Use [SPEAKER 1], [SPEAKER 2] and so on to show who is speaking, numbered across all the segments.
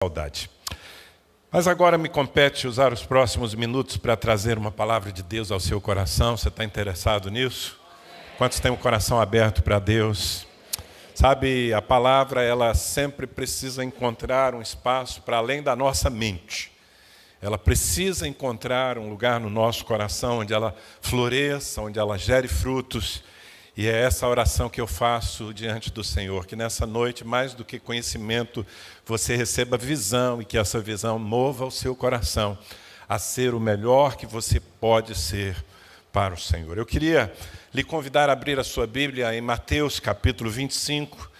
[SPEAKER 1] saudade. Mas agora me compete usar os próximos minutos para trazer uma palavra de Deus ao seu coração. Você está interessado nisso? Quantos têm o coração aberto para Deus? Sabe, a palavra, ela sempre precisa encontrar um espaço para além da nossa mente. Ela precisa encontrar um lugar no nosso coração onde ela floresça, onde ela gere frutos. E é essa oração que eu faço diante do Senhor, que nessa noite, mais do que conhecimento, você receba visão e que essa visão mova o seu coração a ser o melhor que você pode ser para o Senhor. Eu queria lhe convidar a abrir a sua Bíblia em Mateus capítulo 25.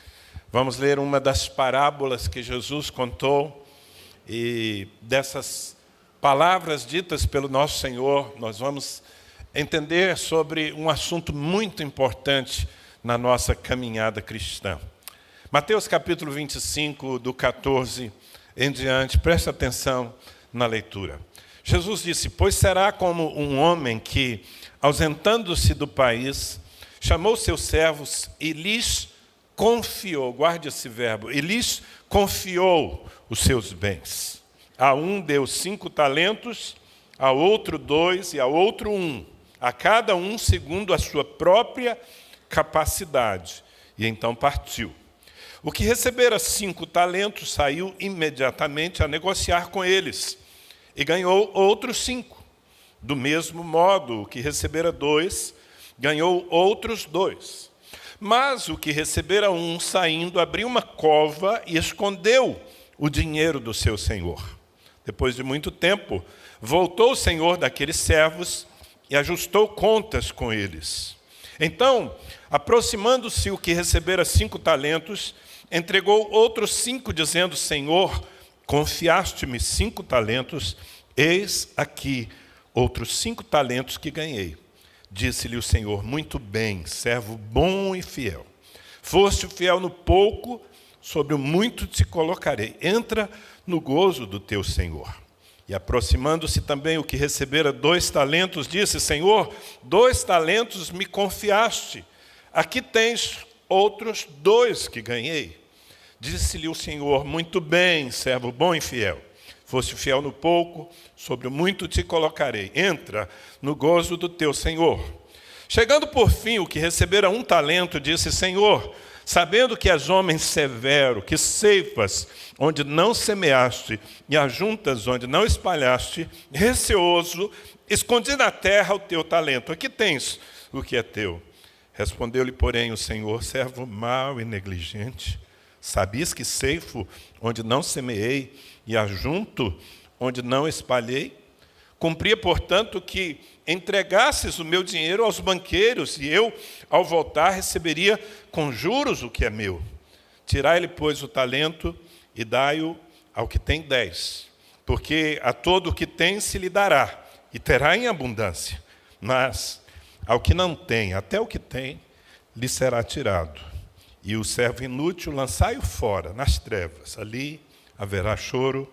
[SPEAKER 1] Vamos ler uma das parábolas que Jesus contou e dessas palavras ditas pelo nosso Senhor, nós vamos entender sobre um assunto muito importante na nossa caminhada cristã. Mateus capítulo 25, do 14 em diante, presta atenção na leitura. Jesus disse: pois será como um homem que, ausentando-se do país, chamou seus servos e lhes confiou, guarde esse verbo, e lhes confiou os seus bens. A um deu 5 talentos, a outro 2 e a outro 1. A cada um segundo a sua própria capacidade. E então partiu. O que recebera 5 talentos saiu imediatamente a negociar com eles e ganhou outros 5. Do mesmo modo, o que recebera 2 ganhou outros 2. Mas o que recebera 1, saindo, abriu uma cova e escondeu o dinheiro do seu senhor. Depois de muito tempo, voltou o senhor daqueles servos e ajustou contas com eles. Então, aproximando-se o que recebera 5 talentos, entregou outros 5, dizendo: Senhor, confiaste-me 5 talentos, eis aqui outros 5 talentos que ganhei. Disse-lhe o Senhor: muito bem, servo bom e fiel. Foste fiel no pouco, sobre o muito te colocarei. Entra no gozo do teu Senhor. E aproximando-se também o que recebera 2 talentos, disse: Senhor, 2 talentos me confiaste. Aqui tens outros 2 que ganhei. Disse-lhe o Senhor: muito bem, servo bom e fiel. Foste fiel no pouco, sobre o muito te colocarei. Entra no gozo do teu Senhor. Chegando por fim o que recebera 1 talento, disse: Senhor, sabendo que és homem severo, que ceifas onde não semeaste e ajuntas onde não espalhaste, receoso, escondi na terra o teu talento. Aqui tens o que é teu. Respondeu-lhe, porém, o Senhor: servo mau e negligente, sabias que ceifo onde não semeei e ajunto onde não espalhei? Cumpria, portanto, que entregasses o meu dinheiro aos banqueiros, e eu, ao voltar, receberia com juros o que é meu. Tirai-lhe, pois, o talento e dai-o ao que tem 10. Porque a todo o que tem se lhe dará, e terá em abundância. Mas ao que não tem, até o que tem, lhe será tirado. E o servo inútil lançai-o fora, nas trevas. Ali haverá choro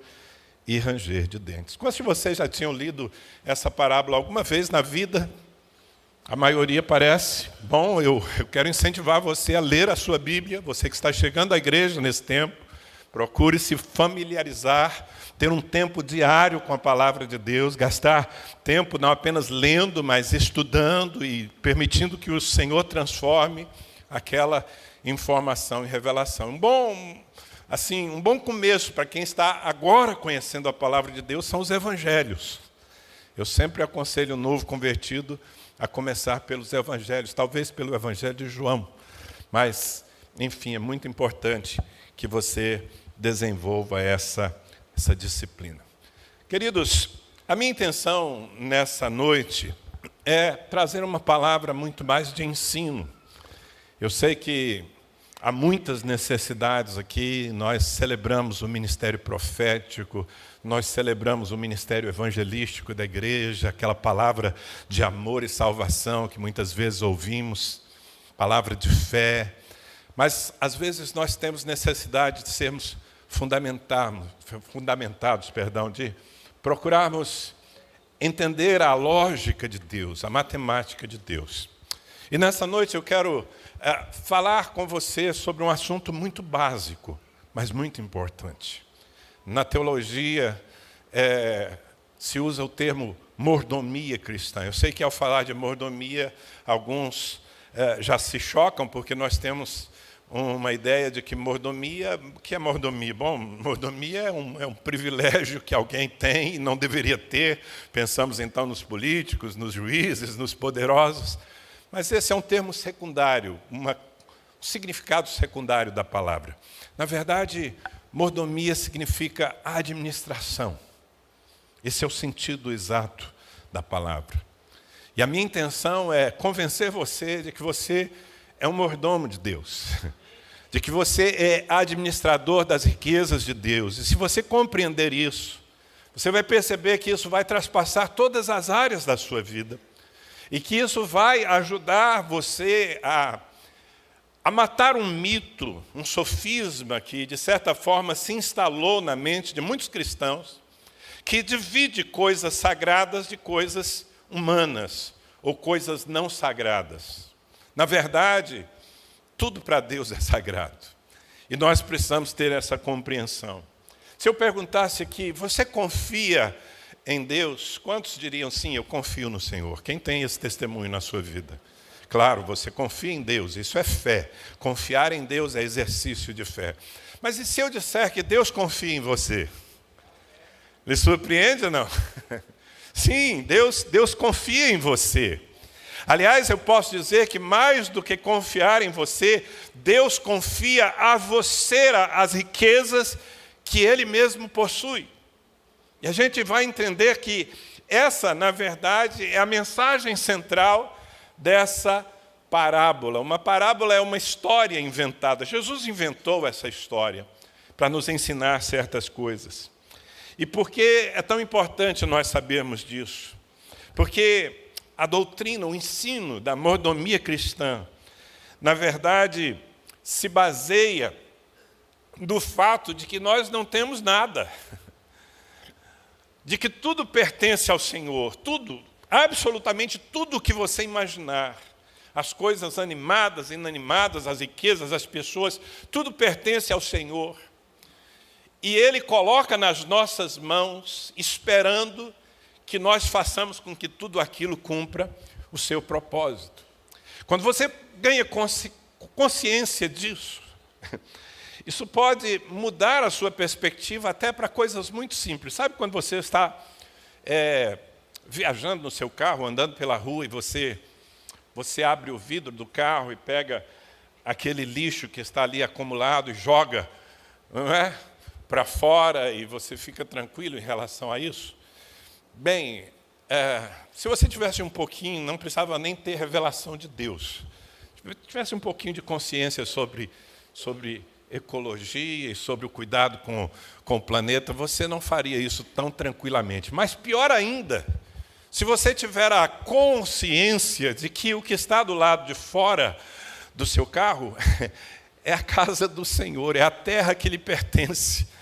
[SPEAKER 1] e ranger de dentes. Quantos de vocês já tinham lido essa parábola alguma vez na vida? A maioria parece. Bom, eu quero incentivar você a ler a sua Bíblia. Você que está chegando à igreja nesse tempo, procure se familiarizar, ter um tempo diário com a palavra de Deus, gastar tempo não apenas lendo, mas estudando e permitindo que o Senhor transforme aquela informação em revelação. Um bom começo para quem está agora conhecendo a palavra de Deus são os evangelhos. Eu sempre aconselho o novo convertido a começar pelos evangelhos, talvez pelo evangelho de João. Mas, enfim, é muito importante que você desenvolva essa disciplina. Queridos, a minha intenção nessa noite é trazer uma palavra muito mais de ensino. Eu sei que há muitas necessidades aqui, nós celebramos o ministério profético, nós celebramos o ministério evangelístico da igreja, aquela palavra de amor e salvação que muitas vezes ouvimos, palavra de fé, mas às vezes nós temos necessidade de sermos fundamentados, de procurarmos entender a lógica de Deus, a matemática de Deus. E nessa noite eu quero falar com você sobre um assunto muito básico, mas muito importante. Na teologia, se usa o termo mordomia cristã. Eu sei que ao falar de mordomia, alguns já se chocam, porque nós temos uma ideia de que mordomia... O que é mordomia? Bom, mordomia é um privilégio que alguém tem e não deveria ter. Pensamos então nos políticos, nos juízes, nos poderosos. Mas esse é um termo secundário, um significado secundário da palavra. Na verdade, mordomia significa administração. Esse é o sentido exato da palavra. E a minha intenção é convencer você de que você é um mordomo de Deus, de que você é administrador das riquezas de Deus. E se você compreender isso, você vai perceber que isso vai traspassar todas as áreas da sua vida e que isso vai ajudar você a matar um mito, um sofisma que, de certa forma, se instalou na mente de muitos cristãos, que divide coisas sagradas de coisas humanas ou coisas não sagradas. Na verdade, tudo para Deus é sagrado. E nós precisamos ter essa compreensão. Se eu perguntasse aqui, você confia em Deus? Quantos diriam, sim, eu confio no Senhor? Quem tem esse testemunho na sua vida? Claro, você confia em Deus, isso é fé. Confiar em Deus é exercício de fé. Mas e se eu disser que Deus confia em você? Lhe surpreende ou não? Sim, Deus confia em você. Aliás, eu posso dizer que mais do que confiar em você, Deus confia a você as riquezas que Ele mesmo possui. E a gente vai entender que essa, na verdade, é a mensagem central dessa parábola. Uma parábola é uma história inventada. Jesus inventou essa história para nos ensinar certas coisas. E por que é tão importante nós sabermos disso? Porque a doutrina, o ensino da mordomia cristã, na verdade, se baseia do fato de que nós não temos nada, de que tudo pertence ao Senhor, tudo, absolutamente tudo o que você imaginar, as coisas animadas, inanimadas, as riquezas, as pessoas, tudo pertence ao Senhor. E Ele coloca nas nossas mãos, esperando que nós façamos com que tudo aquilo cumpra o seu propósito. Quando você ganha consciência disso, isso pode mudar a sua perspectiva até para coisas muito simples. Sabe quando você está viajando no seu carro, andando pela rua, e você abre o vidro do carro e pega aquele lixo que está ali acumulado e joga, não é, para fora, e você fica tranquilo em relação a isso? Bem, se você tivesse um pouquinho, não precisava nem ter revelação de Deus, tivesse um pouquinho de consciência sobre ecologia e sobre o cuidado com o planeta, você não faria isso tão tranquilamente. Mas pior ainda, se você tiver a consciência de que o que está do lado de fora do seu carro é a casa do Senhor, é a terra que lhe pertence,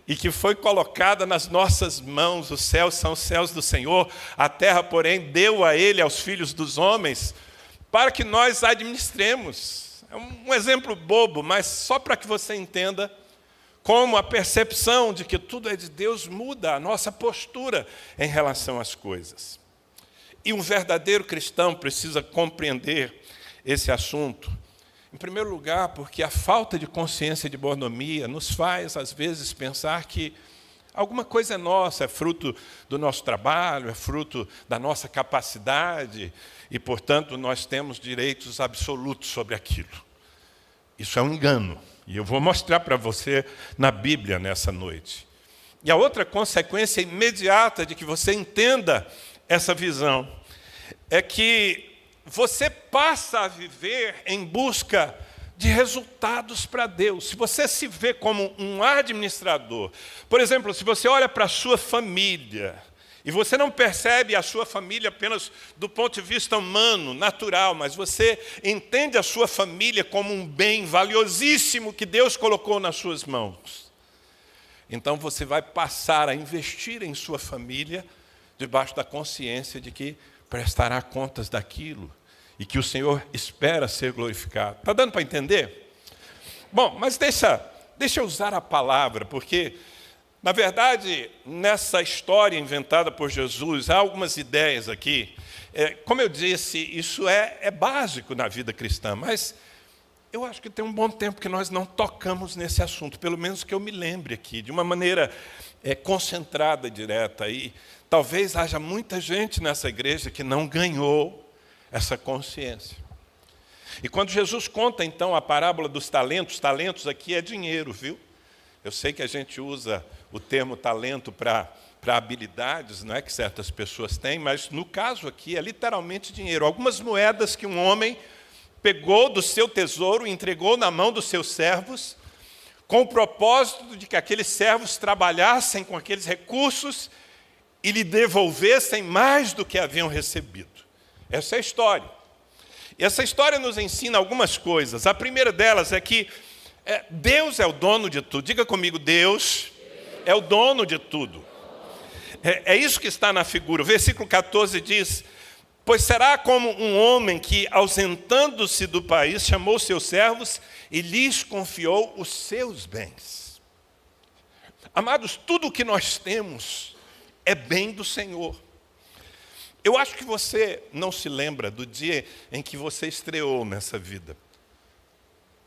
[SPEAKER 1] e que foi colocada nas nossas mãos. Os céus são os céus do Senhor, a terra, porém, deu a Ele, aos filhos dos homens, para que nós administremos. É um exemplo bobo, mas só para que você entenda como a percepção de que tudo é de Deus muda a nossa postura em relação às coisas. E um verdadeiro cristão precisa compreender esse assunto. Em primeiro lugar, porque a falta de consciência de mordomia nos faz, às vezes, pensar que alguma coisa é nossa, é fruto do nosso trabalho, é fruto da nossa capacidade, e, portanto, nós temos direitos absolutos sobre aquilo. Isso é um engano, e eu vou mostrar para você na Bíblia nessa noite. E a outra consequência imediata de que você entenda essa visão é que você passa a viver em busca de resultados para Deus. Se você se vê como um administrador, por exemplo, se você olha para a sua família, e você não percebe a sua família apenas do ponto de vista humano, natural, mas você entende a sua família como um bem valiosíssimo que Deus colocou nas suas mãos, então você vai passar a investir em sua família debaixo da consciência de que prestará contas daquilo e que o Senhor espera ser glorificado. Está dando para entender? Bom, mas deixa eu usar a palavra, porque Na verdade, nessa história inventada por Jesus, há algumas ideias aqui. Como eu disse, isso é básico na vida cristã, mas eu acho que tem um bom tempo que nós não tocamos nesse assunto, pelo menos que eu me lembre aqui, de uma maneira concentrada, direta. E talvez haja muita gente nessa igreja que não ganhou essa consciência. E quando Jesus conta, então, a parábola dos talentos aqui é dinheiro, viu? Eu sei que a gente usa o termo talento para habilidades, não é, que certas pessoas têm, mas no caso aqui é literalmente dinheiro. Algumas moedas que um homem pegou do seu tesouro e entregou na mão dos seus servos, com o propósito de que aqueles servos trabalhassem com aqueles recursos e lhe devolvessem mais do que haviam recebido. Essa é a história. E essa história nos ensina algumas coisas. A primeira delas é que Deus é o dono de tudo. Diga comigo, Deus é o dono de tudo. É isso que está na figura. O versículo 14 diz: pois será como um homem que, ausentando-se do país, chamou seus servos e lhes confiou os seus bens. Amados, tudo o que nós temos é bem do Senhor. Eu acho que você não se lembra do dia em que você estreou nessa vida.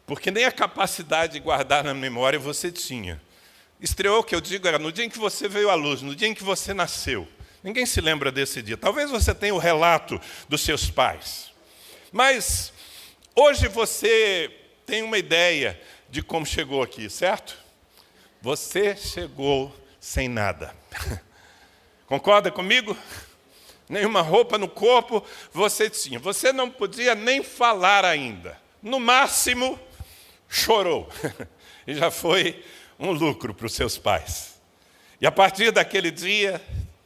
[SPEAKER 1] Porque nem a capacidade de guardar na memória você tinha. Estreou, que eu digo, era no dia em que você veio à luz, no dia em que você nasceu. Ninguém se lembra desse dia. Talvez você tenha o relato dos seus pais. Mas hoje você tem uma ideia de como chegou aqui, certo? Você chegou sem nada. Concorda comigo? Nenhuma roupa no corpo você tinha. Você não podia nem falar ainda. No máximo, chorou. E já foi um lucro para os seus pais. E a partir daquele dia,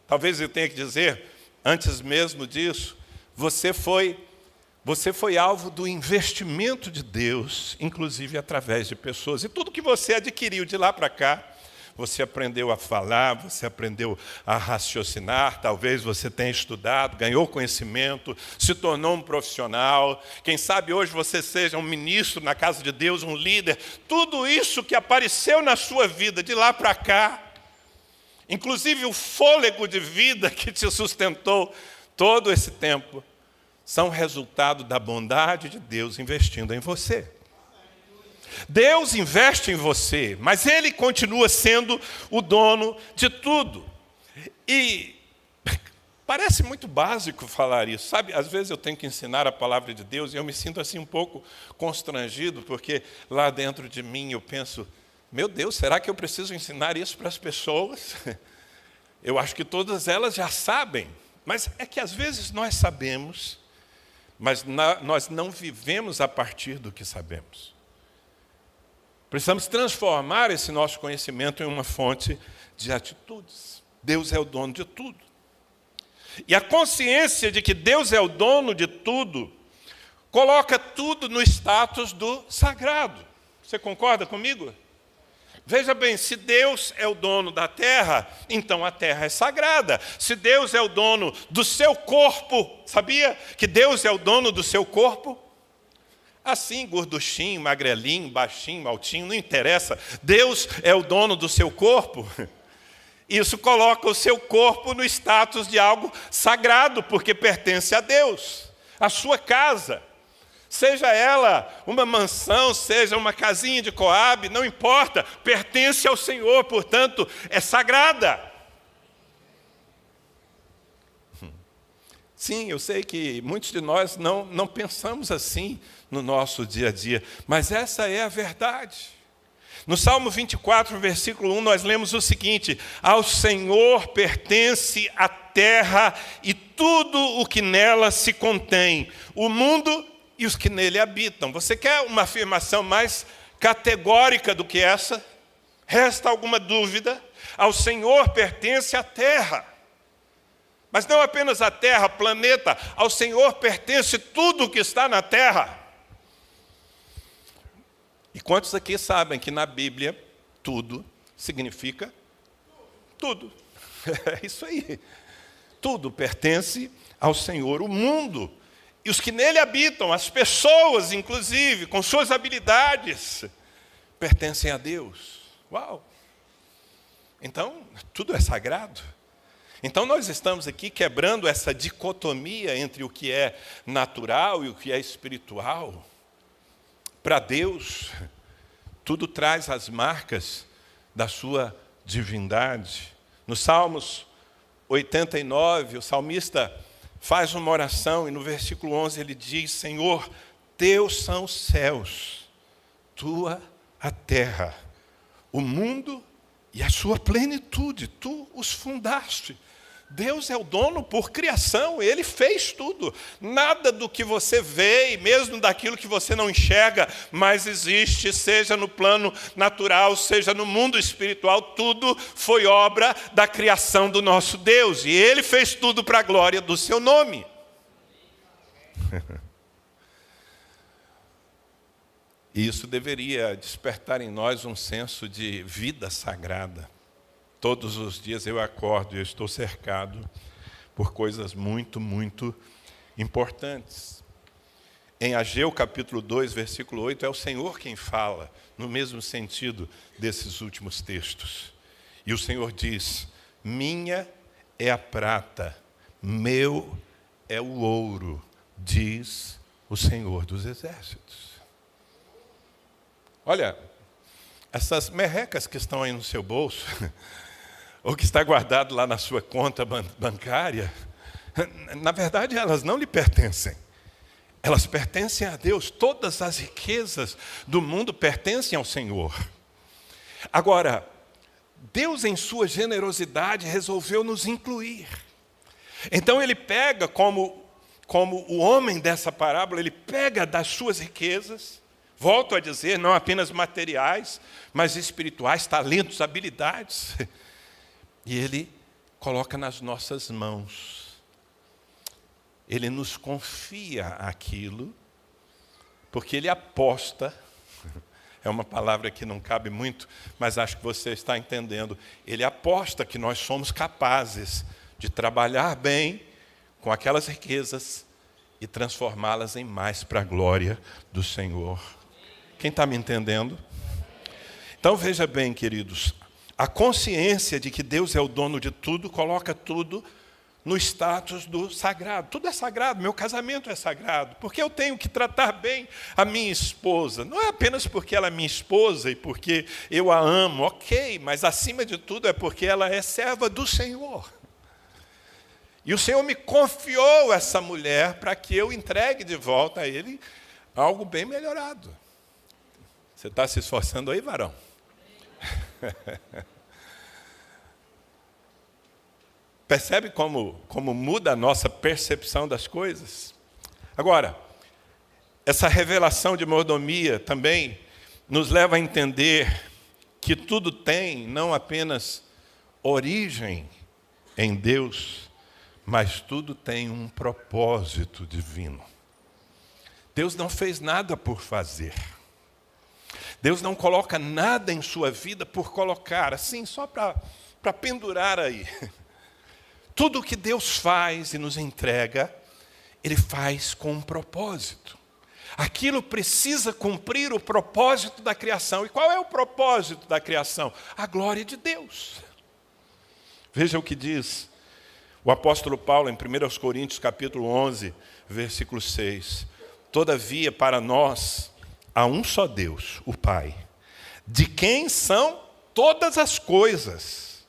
[SPEAKER 1] talvez eu tenha que dizer, antes mesmo disso, você foi alvo do investimento de Deus, inclusive através de pessoas. E tudo que você adquiriu de lá para cá, você aprendeu a falar, você aprendeu a raciocinar, talvez você tenha estudado, ganhou conhecimento, se tornou um profissional. Quem sabe hoje você seja um ministro na casa de Deus, um líder. Tudo isso que apareceu na sua vida de lá para cá, inclusive o fôlego de vida que te sustentou todo esse tempo, são resultado da bondade de Deus investindo em você. Deus investe em você, mas Ele continua sendo o dono de tudo. E parece muito básico falar isso, sabe? Às vezes eu tenho que ensinar a palavra de Deus e eu me sinto assim um pouco constrangido, porque lá dentro de mim eu penso, meu Deus, será que eu preciso ensinar isso para as pessoas? Eu acho que todas elas já sabem, mas é que às vezes nós sabemos, mas nós não vivemos a partir do que sabemos. Precisamos transformar esse nosso conhecimento em uma fonte de atitudes. Deus é o dono de tudo. E a consciência de que Deus é o dono de tudo, coloca tudo no status do sagrado. Você concorda comigo? Veja bem, se Deus é o dono da terra, então a terra é sagrada. Se Deus é o dono do seu corpo, sabia que Deus é o dono do seu corpo? Assim, gorduchinho, magrelinho, baixinho, altinho, não interessa. Deus é o dono do seu corpo. Isso coloca o seu corpo no status de algo sagrado, porque pertence a Deus. A sua casa, seja ela uma mansão, seja uma casinha de Coab, não importa, pertence ao Senhor, portanto, é sagrada. Sim, eu sei que muitos de nós não pensamos assim no nosso dia a dia, mas essa é a verdade. No Salmo 24, versículo 1, nós lemos o seguinte: ao Senhor pertence a terra e tudo o que nela se contém, o mundo e os que nele habitam. Você quer uma afirmação mais categórica do que essa? Resta alguma dúvida? Ao Senhor pertence a terra. Mas não apenas a terra, planeta, ao Senhor pertence tudo o que está na terra. E quantos aqui sabem que na Bíblia tudo significa tudo? É isso aí. Tudo pertence ao Senhor, o mundo e os que nele habitam, as pessoas, inclusive, com suas habilidades, pertencem a Deus. Uau! Então, tudo é sagrado. Então, nós estamos aqui quebrando essa dicotomia entre o que é natural e o que é espiritual. Para Deus, tudo traz as marcas da sua divindade. No Salmos 89, o salmista faz uma oração e no versículo 11 ele diz: Senhor, teus são os céus, tua a terra, o mundo e a sua plenitude, tu os fundaste. Deus é o dono por criação, Ele fez tudo. Nada do que você vê, e mesmo daquilo que você não enxerga, mas existe, seja no plano natural, seja no mundo espiritual, tudo foi obra da criação do nosso Deus. E Ele fez tudo para a glória do seu nome. E isso deveria despertar em nós um senso de vida sagrada. Todos os dias eu acordo e eu estou cercado por coisas muito, muito importantes. Em Ageu capítulo 2, versículo 8, é o Senhor quem fala, no mesmo sentido desses últimos textos. E o Senhor diz: minha é a prata, meu é o ouro, diz o Senhor dos Exércitos. Olha, essas merrecas que estão aí no seu bolso, ou que está guardado lá na sua conta bancária, na verdade elas não lhe pertencem. Elas pertencem a Deus. Todas as riquezas do mundo pertencem ao Senhor. Agora, Deus em sua generosidade resolveu nos incluir. Então Ele pega, como o homem dessa parábola, Ele pega das suas riquezas, volto a dizer, não apenas materiais, mas espirituais, talentos, habilidades, e Ele coloca nas nossas mãos. Ele nos confia aquilo, porque Ele aposta, é uma palavra que não cabe muito, mas acho que você está entendendo. Ele aposta que nós somos capazes de trabalhar bem com aquelas riquezas e transformá-las em mais para a glória do Senhor. Quem está me entendendo? Então veja bem, queridos, a consciência de que Deus é o dono de tudo coloca tudo no status do sagrado. Tudo é sagrado, meu casamento é sagrado, porque eu tenho que tratar bem a minha esposa. Não é apenas porque ela é minha esposa e porque eu a amo, ok, mas acima de tudo é porque ela é serva do Senhor. E o Senhor me confiou essa mulher para que eu entregue de volta a Ele algo bem melhorado. Você está se esforçando aí, varão? Percebe como muda a nossa percepção das coisas? Agora, essa revelação de mordomia também nos leva a entender que tudo tem não apenas origem em Deus, mas tudo tem um propósito divino. Deus não fez nada por fazer. Deus não coloca nada em sua vida por colocar, assim, só para pendurar aí. Tudo o que Deus faz e nos entrega, Ele faz com um propósito. Aquilo precisa cumprir o propósito da criação. E qual é o propósito da criação? A glória de Deus. Veja o que diz o apóstolo Paulo em 1 Coríntios capítulo 11, versículo 6. Todavia, para nós, há um só Deus, o Pai, de quem são todas as coisas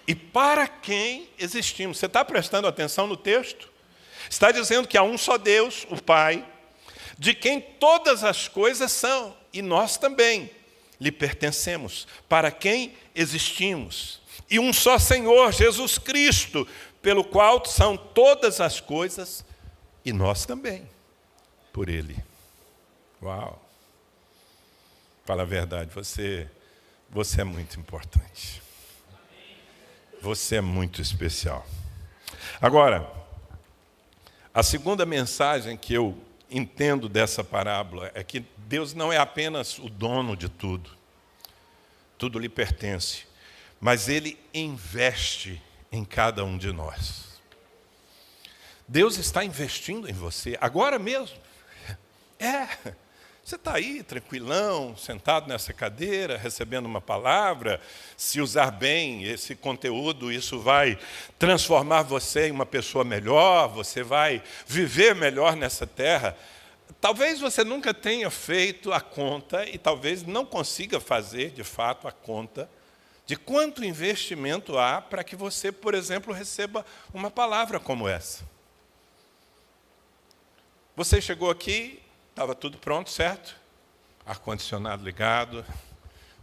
[SPEAKER 1] e para quem existimos. Você está prestando atenção no texto? Está dizendo que há um só Deus, o Pai, de quem todas as coisas são, e nós também lhe pertencemos, para quem existimos. E um só Senhor, Jesus Cristo, pelo qual são todas as coisas, e nós também, por Ele. Uau! Fala a verdade, você é muito importante. Você é muito especial. Agora, a segunda mensagem que eu entendo dessa parábola é que Deus não é apenas o dono de tudo. Tudo lhe pertence. Mas Ele investe em cada um de nós. Deus está investindo em você, agora mesmo. Você está aí, tranquilão, sentado nessa cadeira, recebendo uma palavra. Se usar bem esse conteúdo, isso vai transformar você em uma pessoa melhor, você vai viver melhor nessa terra. Talvez você nunca tenha feito a conta e talvez não consiga fazer, de fato, a conta de quanto investimento há para que você, por exemplo, receba uma palavra como essa. Você chegou aqui, estava tudo pronto, certo? Ar-condicionado ligado,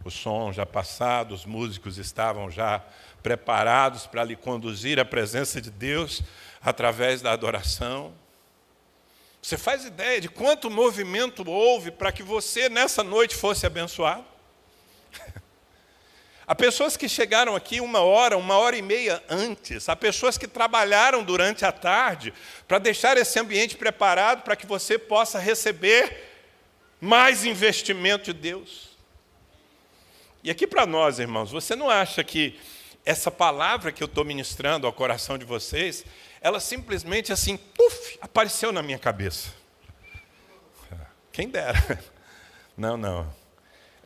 [SPEAKER 1] o som já passado, os músicos estavam já preparados para lhe conduzir à presença de Deus através da adoração. Você faz ideia de quanto movimento houve para que você, nessa noite, fosse abençoado? Há pessoas que chegaram aqui 1h30 antes. Há pessoas que trabalharam durante a tarde para deixar esse ambiente preparado para que você possa receber mais investimento de Deus. E aqui para nós, irmãos, você não acha que essa palavra que eu estou ministrando ao coração de vocês, ela simplesmente assim, puf, apareceu na minha cabeça? Quem dera. Não.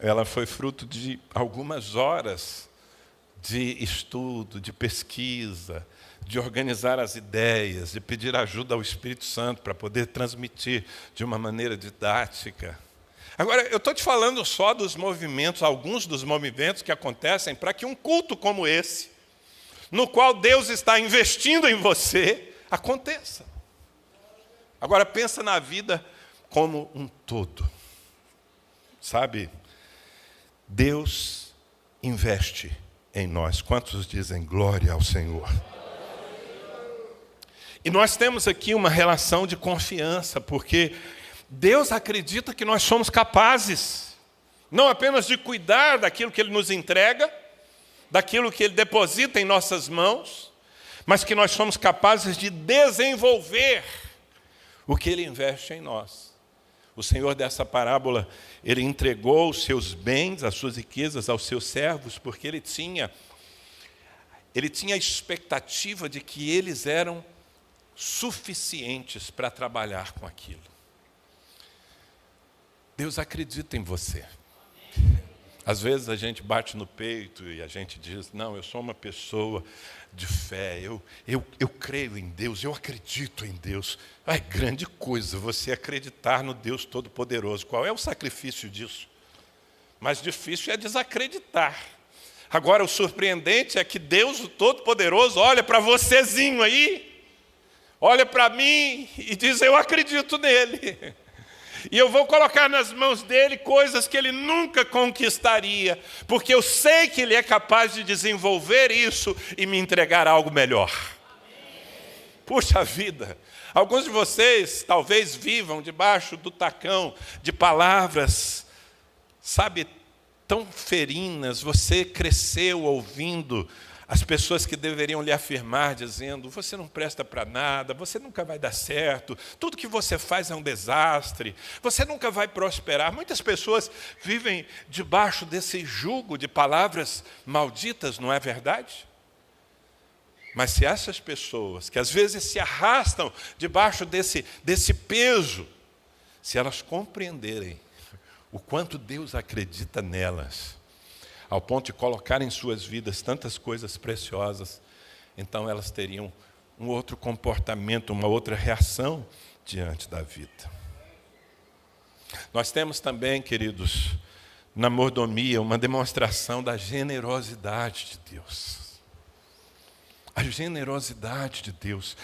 [SPEAKER 1] Ela foi fruto de algumas horas de estudo, de pesquisa, de organizar as ideias, de pedir ajuda ao Espírito Santo para poder transmitir de uma maneira didática. Agora, eu estou te falando só dos movimentos, alguns dos movimentos que acontecem para que um culto como esse, no qual Deus está investindo em você, aconteça. Agora, pensa na vida como um todo. Sabe? Deus investe em nós. Quantos dizem glória ao Senhor? E nós temos aqui uma relação de confiança, porque Deus acredita que nós somos capazes, não apenas de cuidar daquilo que Ele nos entrega, daquilo que Ele deposita em nossas mãos, mas que nós somos capazes de desenvolver o que Ele investe em nós. O Senhor dessa parábola, Ele entregou os seus bens, as suas riquezas aos seus servos, porque Ele tinha a expectativa de que eles eram suficientes para trabalhar com aquilo. Deus acredita em você. Às vezes a gente bate no peito e a gente diz, não, eu sou uma pessoa de fé, eu creio em Deus, eu acredito em Deus. É grande coisa você acreditar no Deus Todo-Poderoso. Qual é o sacrifício disso? Mais difícil é desacreditar. Agora, o surpreendente é que Deus, o Todo-Poderoso, olha para vocêzinho aí, olha para mim e diz, eu acredito nele. E eu vou colocar nas mãos dele coisas que ele nunca conquistaria, porque eu sei que ele é capaz de desenvolver isso e me entregar algo melhor. Puxa vida, alguns de vocês talvez vivam debaixo do tacão de palavras, sabe, tão ferinas. Você cresceu ouvindo as pessoas que deveriam lhe afirmar, dizendo, você não presta para nada, você nunca vai dar certo, tudo que você faz é um desastre, você nunca vai prosperar. Muitas pessoas vivem debaixo desse jugo de palavras malditas, não é verdade? Mas se essas pessoas, que às vezes se arrastam debaixo desse peso, se elas compreenderem o quanto Deus acredita nelas, ao ponto de colocar em suas vidas tantas coisas preciosas, então elas teriam um outro comportamento, uma outra reação diante da vida. Nós temos também, queridos, na mordomia, uma demonstração da generosidade de Deus. A generosidade de Deus.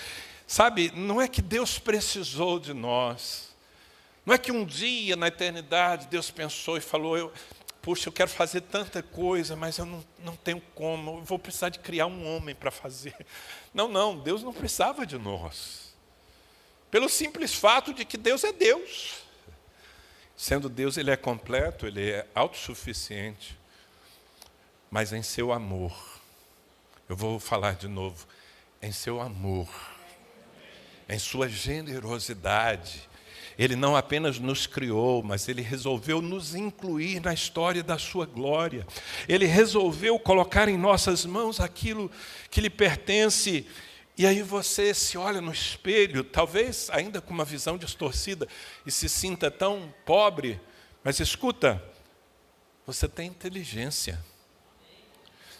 [SPEAKER 1] Sabe, não é que Deus precisou de nós, não é que um dia na eternidade Deus pensou e falou, puxa, eu quero fazer tanta coisa, mas eu não tenho como, eu vou precisar de criar um homem para fazer. Não, Deus não precisava de nós. Pelo simples fato de que Deus é Deus. Sendo Deus, Ele é completo, Ele é autossuficiente. Mas em seu amor, eu vou falar de novo, em seu amor, em sua generosidade, Ele não apenas nos criou, mas Ele resolveu nos incluir na história da sua glória. Ele resolveu colocar em nossas mãos aquilo que lhe pertence E aí você se olha no espelho, talvez ainda com uma visão distorcida, e se sinta tão pobre, mas escuta, você tem inteligência.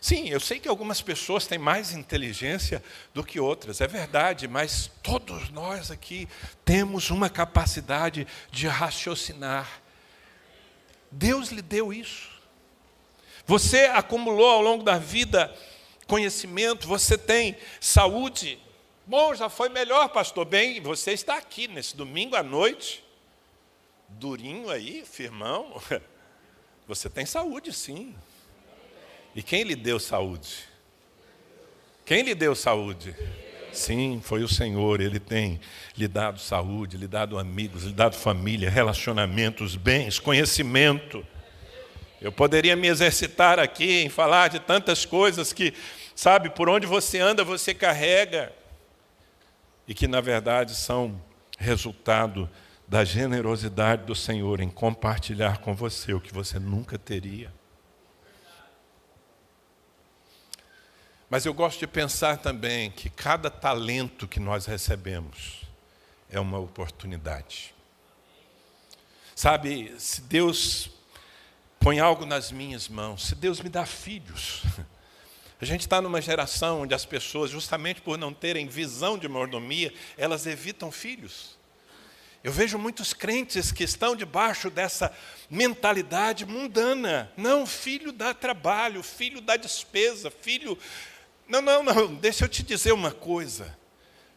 [SPEAKER 1] Sim, eu sei que algumas pessoas têm mais inteligência do que outras, é verdade, mas todos nós aqui temos uma capacidade de raciocinar. Deus lhe deu isso. Você acumulou ao longo da vida conhecimento, você tem saúde. Bom, já foi melhor, pastor. Bem, você está aqui nesse domingo à noite, durinho aí, firmão. Você tem saúde, sim. E quem lhe deu saúde? Quem lhe deu saúde? Sim, foi o Senhor. Ele tem lhe dado saúde, lhe dado amigos, lhe dado família, relacionamentos, bens, conhecimento. Eu poderia me exercitar aqui em falar de tantas coisas que, sabe, por onde você anda, você carrega. E que, na verdade, são resultado da generosidade do Senhor em compartilhar com você o que você nunca teria. Mas eu gosto de pensar também que cada talento que nós recebemos é uma oportunidade. Sabe, se Deus põe algo nas minhas mãos, se Deus me dá filhos. A gente está numa geração onde as pessoas, justamente por não terem visão de mordomia, elas evitam filhos. Eu vejo muitos crentes que estão debaixo dessa mentalidade mundana. Não, filho dá trabalho, filho dá despesa, filho... Não, deixa eu te dizer uma coisa.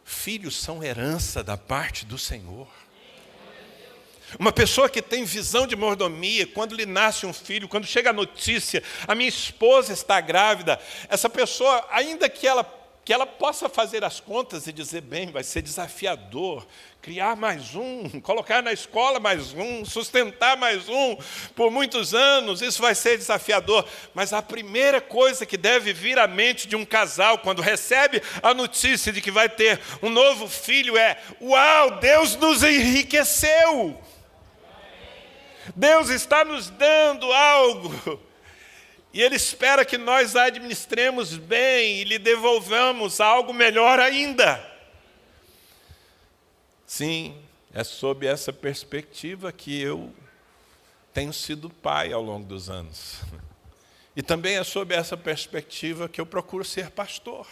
[SPEAKER 1] Filhos são herança da parte do Senhor. Uma pessoa que tem visão de mordomia, quando lhe nasce um filho, quando chega a notícia, a minha esposa está grávida, essa pessoa, ainda que ela possa fazer as contas e dizer, bem, vai ser desafiador, criar mais um, colocar na escola mais um, sustentar mais um, por muitos anos, isso vai ser desafiador. Mas a primeira coisa que deve vir à mente de um casal, quando recebe a notícia de que vai ter um novo filho, é, uau, Deus nos enriqueceu. Deus está nos dando algo, e Ele espera que nós administremos bem e lhe devolvamos algo melhor ainda. Sim, é sob essa perspectiva que eu tenho sido pai ao longo dos anos. E também é sob essa perspectiva que eu procuro ser pastor.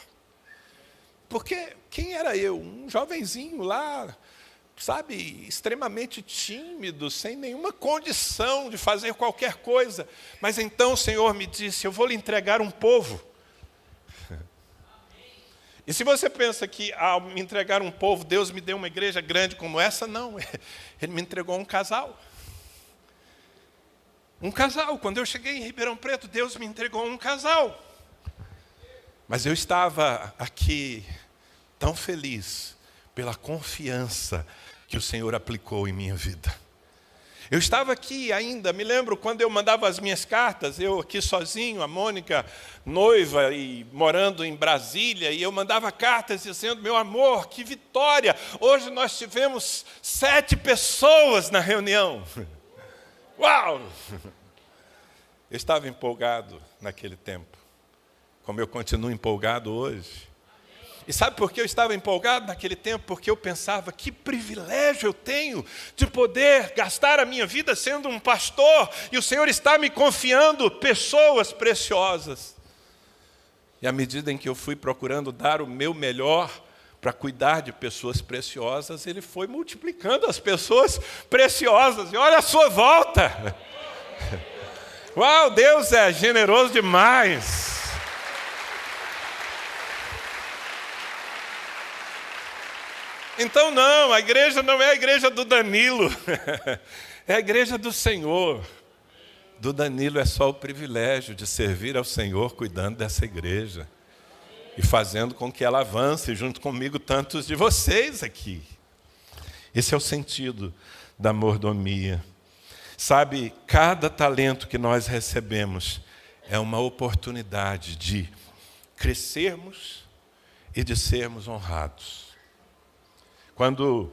[SPEAKER 1] Porque quem era eu? Um jovenzinho lá, sabe, extremamente tímido, sem nenhuma condição de fazer qualquer coisa. Mas então o Senhor me disse, eu vou lhe entregar um povo. E se você pensa que ao me entregar um povo, Deus me deu uma igreja grande como essa, não. Ele me entregou um casal. Um casal. Quando eu cheguei em Ribeirão Preto, Deus me entregou um casal. Mas eu estava aqui tão feliz pela confiança que o Senhor aplicou em minha vida. Eu estava aqui ainda, me lembro quando eu mandava as minhas cartas, eu aqui sozinho, a Mônica, noiva e morando em Brasília, e eu mandava cartas dizendo, meu amor, que vitória, hoje nós tivemos 7 pessoas na reunião. Uau! Eu estava empolgado naquele tempo, como eu continuo empolgado hoje. E sabe por que eu estava empolgado naquele tempo? Porque eu pensava, que privilégio eu tenho de poder gastar a minha vida sendo um pastor, e o Senhor está me confiando pessoas preciosas. E à medida em que eu fui procurando dar o meu melhor para cuidar de pessoas preciosas, Ele foi multiplicando as pessoas preciosas. E olha a sua volta. Uau, Deus é generoso demais. Então não, a igreja não é a igreja do Danilo, é a igreja do Senhor. Do Danilo é só o privilégio de servir ao Senhor cuidando dessa igreja e fazendo com que ela avance junto comigo tantos de vocês aqui. Esse é o sentido da mordomia. Sabe, cada talento que nós recebemos é uma oportunidade de crescermos e de sermos honrados. Quando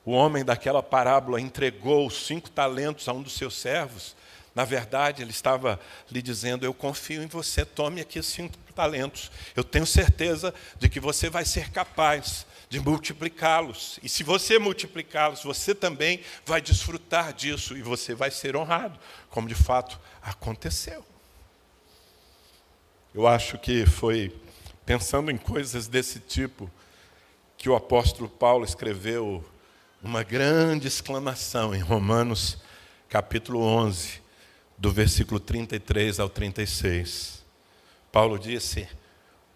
[SPEAKER 1] o homem daquela parábola entregou os 5 talentos a um dos seus servos, na verdade ele estava lhe dizendo, eu confio em você, tome aqui os talentos. Eu tenho certeza de que você vai ser capaz de multiplicá-los. E se você multiplicá-los, você também vai desfrutar disso e você vai ser honrado, como de fato aconteceu. Eu acho que foi pensando em coisas desse tipo que o apóstolo Paulo escreveu uma grande exclamação em Romanos capítulo 11, do versículo 33 ao 36. Paulo disse: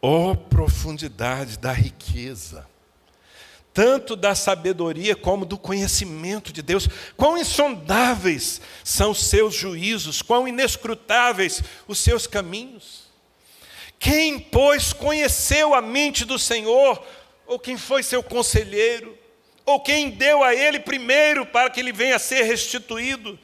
[SPEAKER 1] ó profundidade da riqueza, tanto da sabedoria como do conhecimento de Deus, quão insondáveis são os seus juízos, quão inescrutáveis os seus caminhos. Quem, pois, conheceu a mente do Senhor, ou quem foi seu conselheiro, ou quem deu a ele primeiro para que ele venha a ser restituído?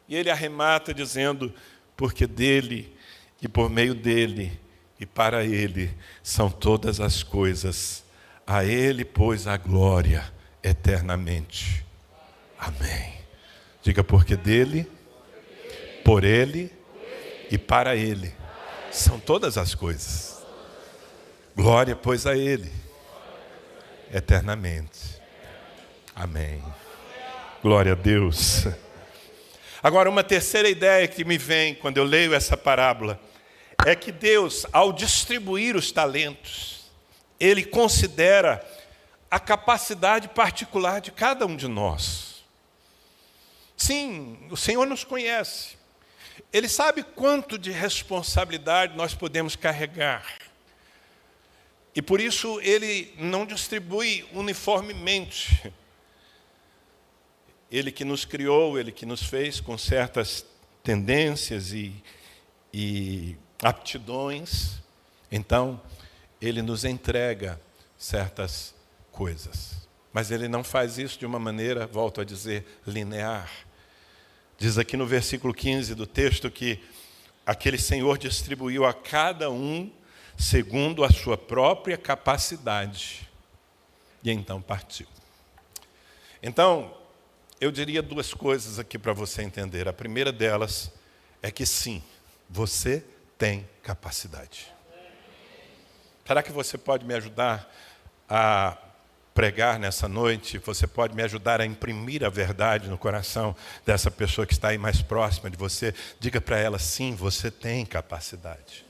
[SPEAKER 1] E ele arremata dizendo: porque dele, e por meio dele, e para ele, são todas as coisas. A ele, pois, a glória eternamente. Amém. Diga: porque dele, por ele e para ele são todas as coisas. Glória, pois, a ele eternamente. Amém. Glória a Deus. Agora, uma terceira ideia que me vem quando eu leio essa parábola é que Deus, ao distribuir os talentos, Ele considera a capacidade particular de cada um de nós. Sim, o Senhor nos conhece. Ele sabe quanto de responsabilidade nós podemos carregar. E por isso Ele não distribui uniformemente. Ele que nos criou, Ele que nos fez com certas tendências e aptidões. Então, Ele nos entrega certas coisas. Mas Ele não faz isso de uma maneira, volto a dizer, linear. Diz aqui no versículo 15 do texto que aquele Senhor distribuiu a cada um segundo a sua própria capacidade. E então partiu. Então, eu diria duas coisas aqui para você entender. A primeira delas é que sim, você tem capacidade. Será que você pode me ajudar a pregar nessa noite? Você pode me ajudar a imprimir a verdade no coração dessa pessoa que está aí mais próxima de você? Diga para ela: sim, você tem capacidade.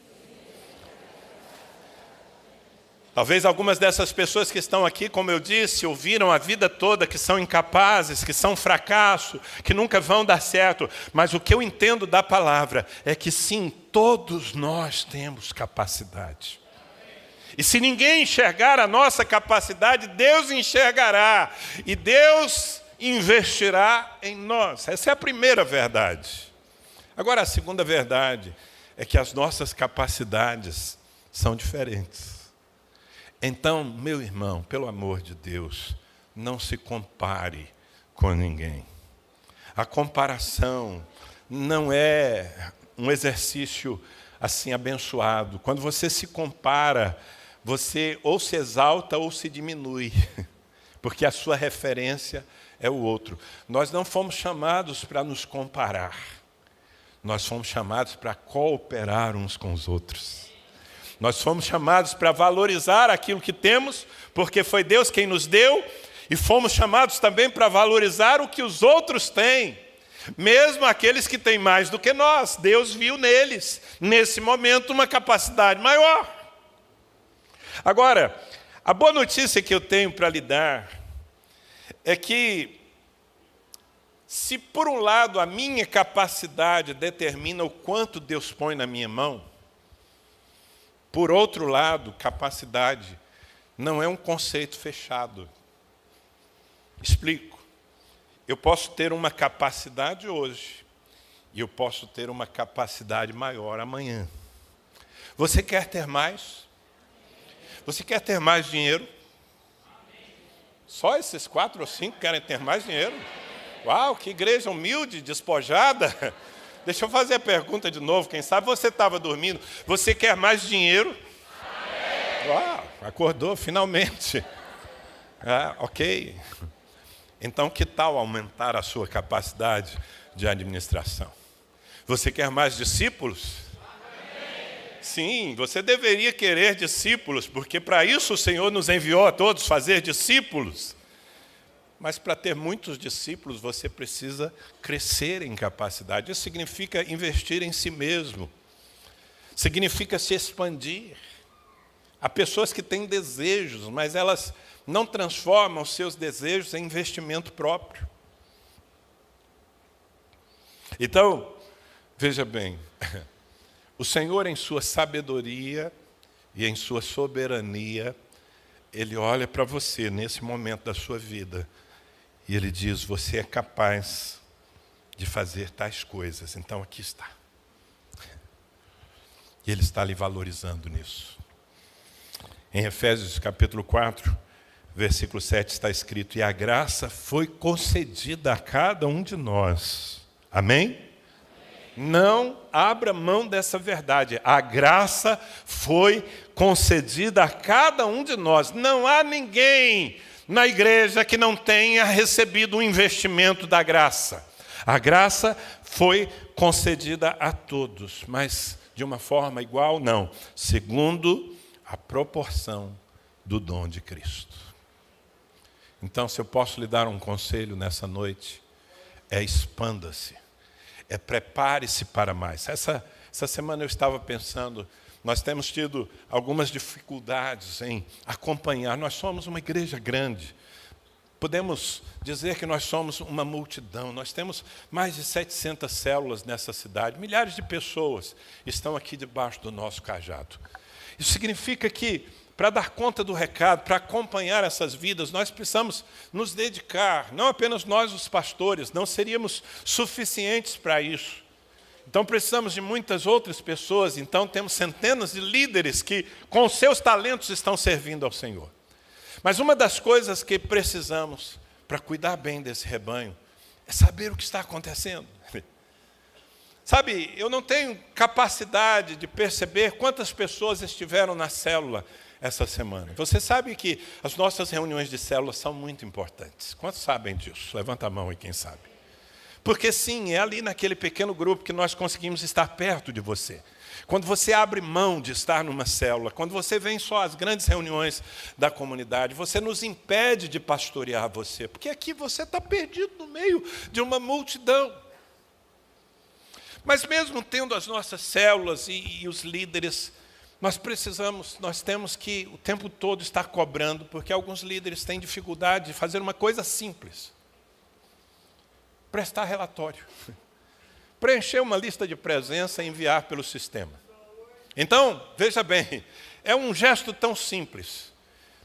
[SPEAKER 1] Talvez algumas dessas pessoas que estão aqui, como eu disse, ouviram a vida toda que são incapazes, que são fracasso, que nunca vão dar certo. Mas o que eu entendo da palavra é que sim, todos nós temos capacidade. E se ninguém enxergar a nossa capacidade, Deus enxergará. E Deus investirá em nós. Essa é a primeira verdade. Agora, a segunda verdade é que as nossas capacidades são diferentes. Então, meu irmão, pelo amor de Deus, não se compare com ninguém. A comparação não é um exercício assim abençoado. Quando você se compara, você ou se exalta ou se diminui, porque a sua referência é o outro. Nós não fomos chamados para nos comparar. Nós fomos chamados para cooperar uns com os outros. Nós fomos chamados para valorizar aquilo que temos, porque foi Deus quem nos deu, e fomos chamados também para valorizar o que os outros têm, mesmo aqueles que têm mais do que nós. Deus viu neles, nesse momento, uma capacidade maior. Agora, a boa notícia que eu tenho para lhe dar é que, se por um lado a minha capacidade determina o quanto Deus põe na minha mão, por outro lado, capacidade não é um conceito fechado. Explico. Eu posso ter uma capacidade hoje e eu posso ter uma capacidade maior amanhã. Você quer ter mais? Você quer ter mais dinheiro? Só esses 4 ou 5 querem ter mais dinheiro? Uau, que igreja humilde, despojada. Deixa eu fazer a pergunta de novo, quem sabe você estava dormindo. Você quer mais dinheiro? Uau, acordou finalmente. Ok. Então, que tal aumentar a sua capacidade de administração? Você quer mais discípulos? Sim, você deveria querer discípulos, porque para isso o Senhor nos enviou a todos fazer discípulos. Mas para ter muitos discípulos, você precisa crescer em capacidade. Isso significa investir em si mesmo. Significa se expandir. Há pessoas que têm desejos, mas elas não transformam os seus desejos em investimento próprio. Então, veja bem, o Senhor, em sua sabedoria e em sua soberania, Ele olha para você nesse momento da sua vida e Ele diz: você é capaz de fazer tais coisas. Então aqui está. E Ele está lhe valorizando nisso. Em Efésios capítulo 4, versículo 7 está escrito: e a graça foi concedida a cada um de nós. Amém? Não abra mão dessa verdade. A graça foi concedida a cada um de nós. Não há ninguém na igreja que não tenha recebido um investimento da graça. A graça foi concedida a todos, mas de uma forma igual, não. Segundo a proporção do dom de Cristo. Então, se eu posso lhe dar um conselho nessa noite, é expanda-se. Prepare-se para mais. Essa semana eu estava pensando, nós temos tido algumas dificuldades em acompanhar. Nós somos uma igreja grande. Podemos dizer que nós somos uma multidão. Nós temos mais de 700 células nessa cidade. Milhares de pessoas estão aqui debaixo do nosso cajado. Isso significa que, para dar conta do recado, para acompanhar essas vidas, nós precisamos nos dedicar, não apenas nós os pastores, não seríamos suficientes para isso. Então precisamos de muitas outras pessoas, então temos centenas de líderes que com seus talentos estão servindo ao Senhor. Mas uma das coisas que precisamos para cuidar bem desse rebanho é saber o que está acontecendo. Sabe, eu não tenho capacidade de perceber quantas pessoas estiveram na célula essa semana. Você sabe que as nossas reuniões de célula são muito importantes. Quantos sabem disso? Levanta a mão aí quem sabe. Porque sim, é ali naquele pequeno grupo que nós conseguimos estar perto de você. Quando você abre mão de estar numa célula, quando você vem só às grandes reuniões da comunidade, você nos impede de pastorear você, porque aqui você está perdido no meio de uma multidão. Mas mesmo tendo as nossas células e os líderes, nós temos que o tempo todo estar cobrando, porque alguns líderes têm dificuldade de fazer uma coisa simples. Prestar relatório. Preencher uma lista de presença e enviar pelo sistema. Então, veja bem, é um gesto tão simples,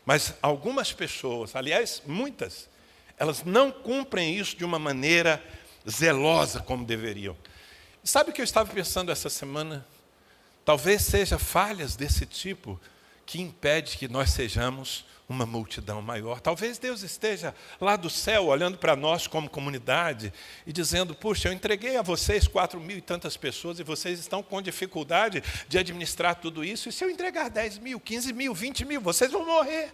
[SPEAKER 1] mas algumas pessoas, aliás, muitas, elas não cumprem isso de uma maneira zelosa como deveriam. Sabe o que eu estava pensando essa semana? Talvez seja falhas desse tipo que impede que nós sejamos uma multidão maior. Talvez Deus esteja lá do céu olhando para nós como comunidade e dizendo: puxa, eu entreguei a vocês 4.000 e tantas pessoas e vocês estão com dificuldade de administrar tudo isso. E se eu entregar 10.000, 15.000, 20.000, vocês vão morrer.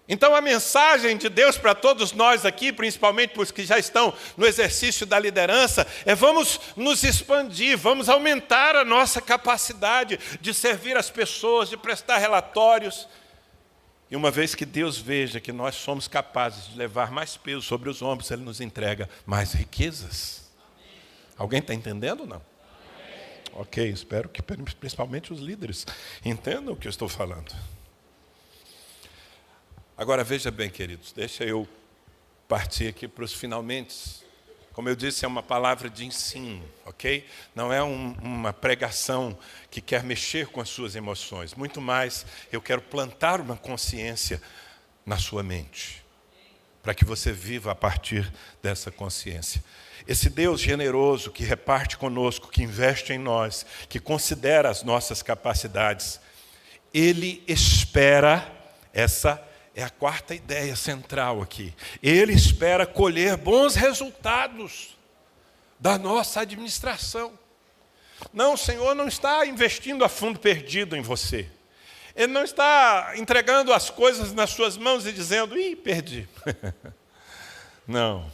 [SPEAKER 1] Então a mensagem de Deus para todos nós aqui, principalmente para os que já estão no exercício da liderança, é: vamos nos expandir, vamos aumentar a nossa capacidade de servir as pessoas, de prestar relatórios. E uma vez que Deus veja que nós somos capazes de levar mais peso sobre os ombros, Ele nos entrega mais riquezas. Alguém está entendendo ou não? Ok, espero que principalmente os líderes entendam o que eu estou falando. Agora, veja bem, queridos, deixa eu partir aqui para os finalmente. Como eu disse, é uma palavra de ensino, ok? Não é uma pregação que quer mexer com as suas emoções. Muito mais, eu quero plantar uma consciência na sua mente, para que você viva a partir dessa consciência. Esse Deus generoso que reparte conosco, que investe em nós, que considera as nossas capacidades, Ele espera essa. É a quarta ideia central aqui. Ele espera colher bons resultados da nossa administração. Não, o Senhor não está investindo a fundo perdido em você. Ele não está entregando as coisas nas suas mãos e dizendo: ih, perdi. Não.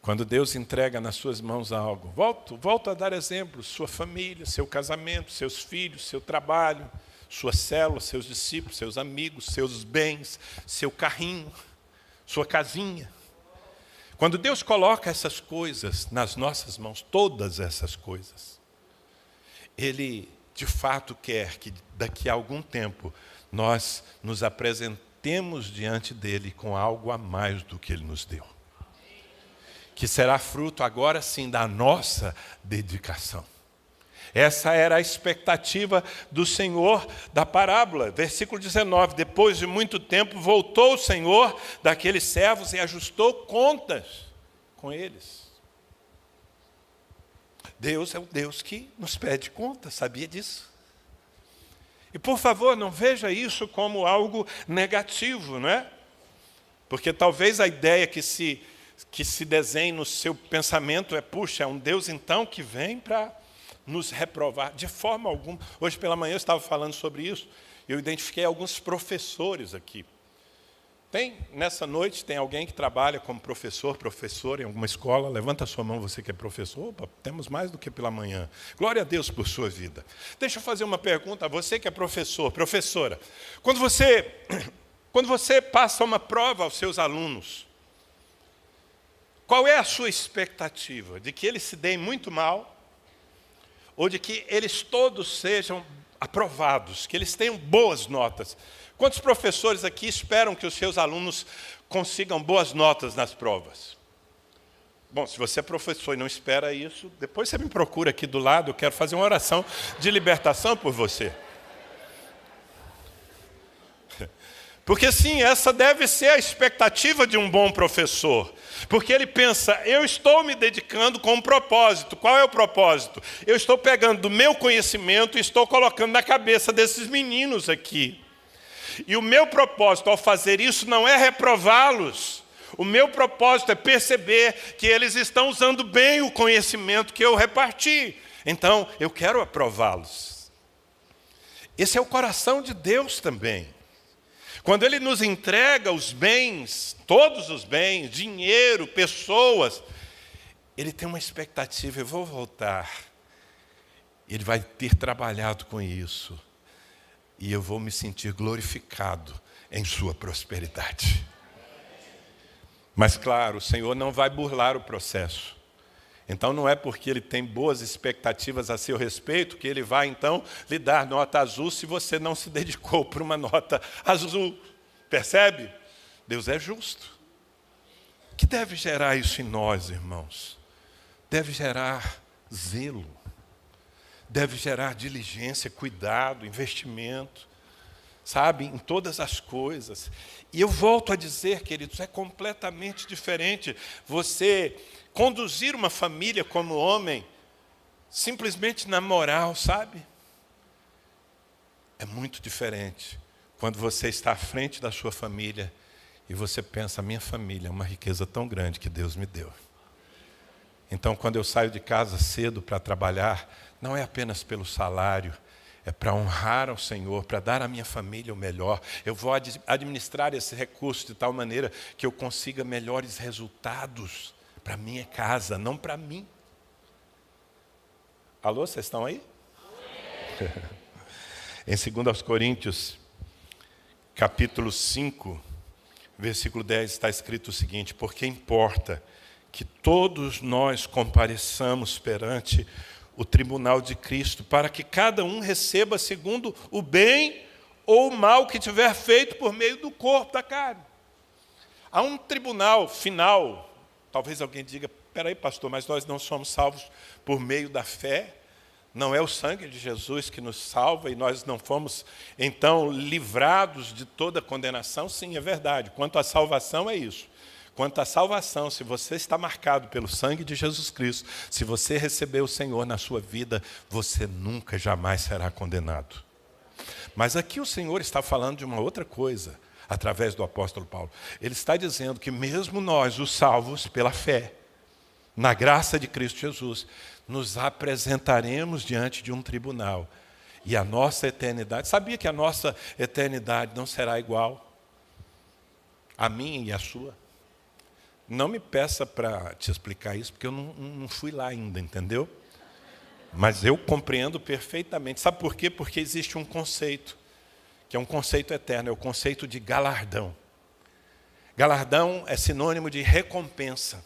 [SPEAKER 1] Quando Deus entrega nas suas mãos algo, volto a dar exemplos, sua família, seu casamento, seus filhos, seu trabalho, sua célula, seus discípulos, seus amigos, seus bens, seu carrinho, sua casinha. Quando Deus coloca essas coisas nas nossas mãos, todas essas coisas, Ele de fato quer que daqui a algum tempo nós nos apresentemos diante dEle com algo a mais do que Ele nos deu. Que será fruto agora sim da nossa dedicação. Essa era a expectativa do Senhor da parábola. Versículo 19, depois de muito tempo voltou o Senhor daqueles servos e ajustou contas com eles. Deus é o Deus que nos pede contas, sabia disso? E por favor, não veja isso como algo negativo, não é? Porque talvez a ideia que se desenhe no seu pensamento puxa, é um Deus então que vem para nos reprovar. De forma alguma. Hoje pela manhã eu estava falando sobre isso, eu identifiquei alguns professores aqui. Nessa noite, tem alguém que trabalha como professora em alguma escola? Levanta a sua mão, você que é professor. Opa, temos mais do que pela manhã. Glória a Deus por sua vida. Deixa eu fazer uma pergunta a você que é professora. Quando você passa uma prova aos seus alunos, qual é a sua expectativa? De que eles se deem muito mal? Ou de que eles todos sejam aprovados, que eles tenham boas notas? Quantos professores aqui esperam que os seus alunos consigam boas notas nas provas? Bom, se você é professor e não espera isso, depois você me procura aqui do lado, eu quero fazer uma oração de libertação por você. Porque sim, essa deve ser a expectativa de um bom professor. Porque ele pensa, eu estou me dedicando com um propósito. Qual é o propósito? Eu estou pegando do meu conhecimento e estou colocando na cabeça desses meninos aqui. E o meu propósito ao fazer isso não é reprová-los. O meu propósito é perceber que eles estão usando bem o conhecimento que eu reparti. Então, eu quero aprová-los. Esse é o coração de Deus também. Quando Ele nos entrega os bens, todos os bens, dinheiro, pessoas, Ele tem uma expectativa, eu vou voltar. Ele vai ter trabalhado com isso. E eu vou me sentir glorificado em sua prosperidade. Mas claro, o Senhor não vai burlar o processo. Então não é porque Ele tem boas expectativas a seu respeito que Ele vai então lhe dar nota azul se você não se dedicou para uma nota azul. Percebe? Deus é justo. O que deve gerar isso em nós, irmãos? Deve gerar zelo. Deve gerar diligência, cuidado, investimento, sabe, em todas as coisas. E eu volto a dizer, queridos, é completamente diferente você conduzir uma família como homem, simplesmente na moral, sabe? É muito diferente quando você está à frente da sua família e você pensa, a minha família é uma riqueza tão grande que Deus me deu. Então, quando eu saio de casa cedo para trabalhar, não é apenas pelo salário, é para honrar ao Senhor, para dar à minha família o melhor. Eu vou administrar esse recurso de tal maneira que eu consiga melhores resultados para a minha casa, não para mim. Alô, vocês estão aí? Em 2 Coríntios, capítulo 5, versículo 10, está escrito o seguinte: porque importa que todos nós compareçamos perante o tribunal de Cristo, para que cada um receba segundo o bem ou o mal que tiver feito por meio do corpo da carne. Há um tribunal final. Talvez alguém diga, peraí, pastor, mas nós não somos salvos por meio da fé? Não é o sangue de Jesus que nos salva e nós não fomos, então, livrados de toda condenação? Sim, é verdade. Quanto à salvação, é isso. Quanto à salvação, se você está marcado pelo sangue de Jesus Cristo, se você receber o Senhor na sua vida, você nunca, jamais será condenado. Mas aqui o Senhor está falando de uma outra coisa, através do apóstolo Paulo. Ele está dizendo que mesmo nós, os salvos pela fé, na graça de Cristo Jesus, nos apresentaremos diante de um tribunal. E a nossa eternidade, sabia que a nossa eternidade não será igual à minha e à sua? Não me peça para te explicar isso, porque eu não fui lá ainda, entendeu? Mas eu compreendo perfeitamente. Sabe por quê? Porque existe um conceito, que é um conceito eterno, é o conceito de galardão. Galardão é sinônimo de recompensa.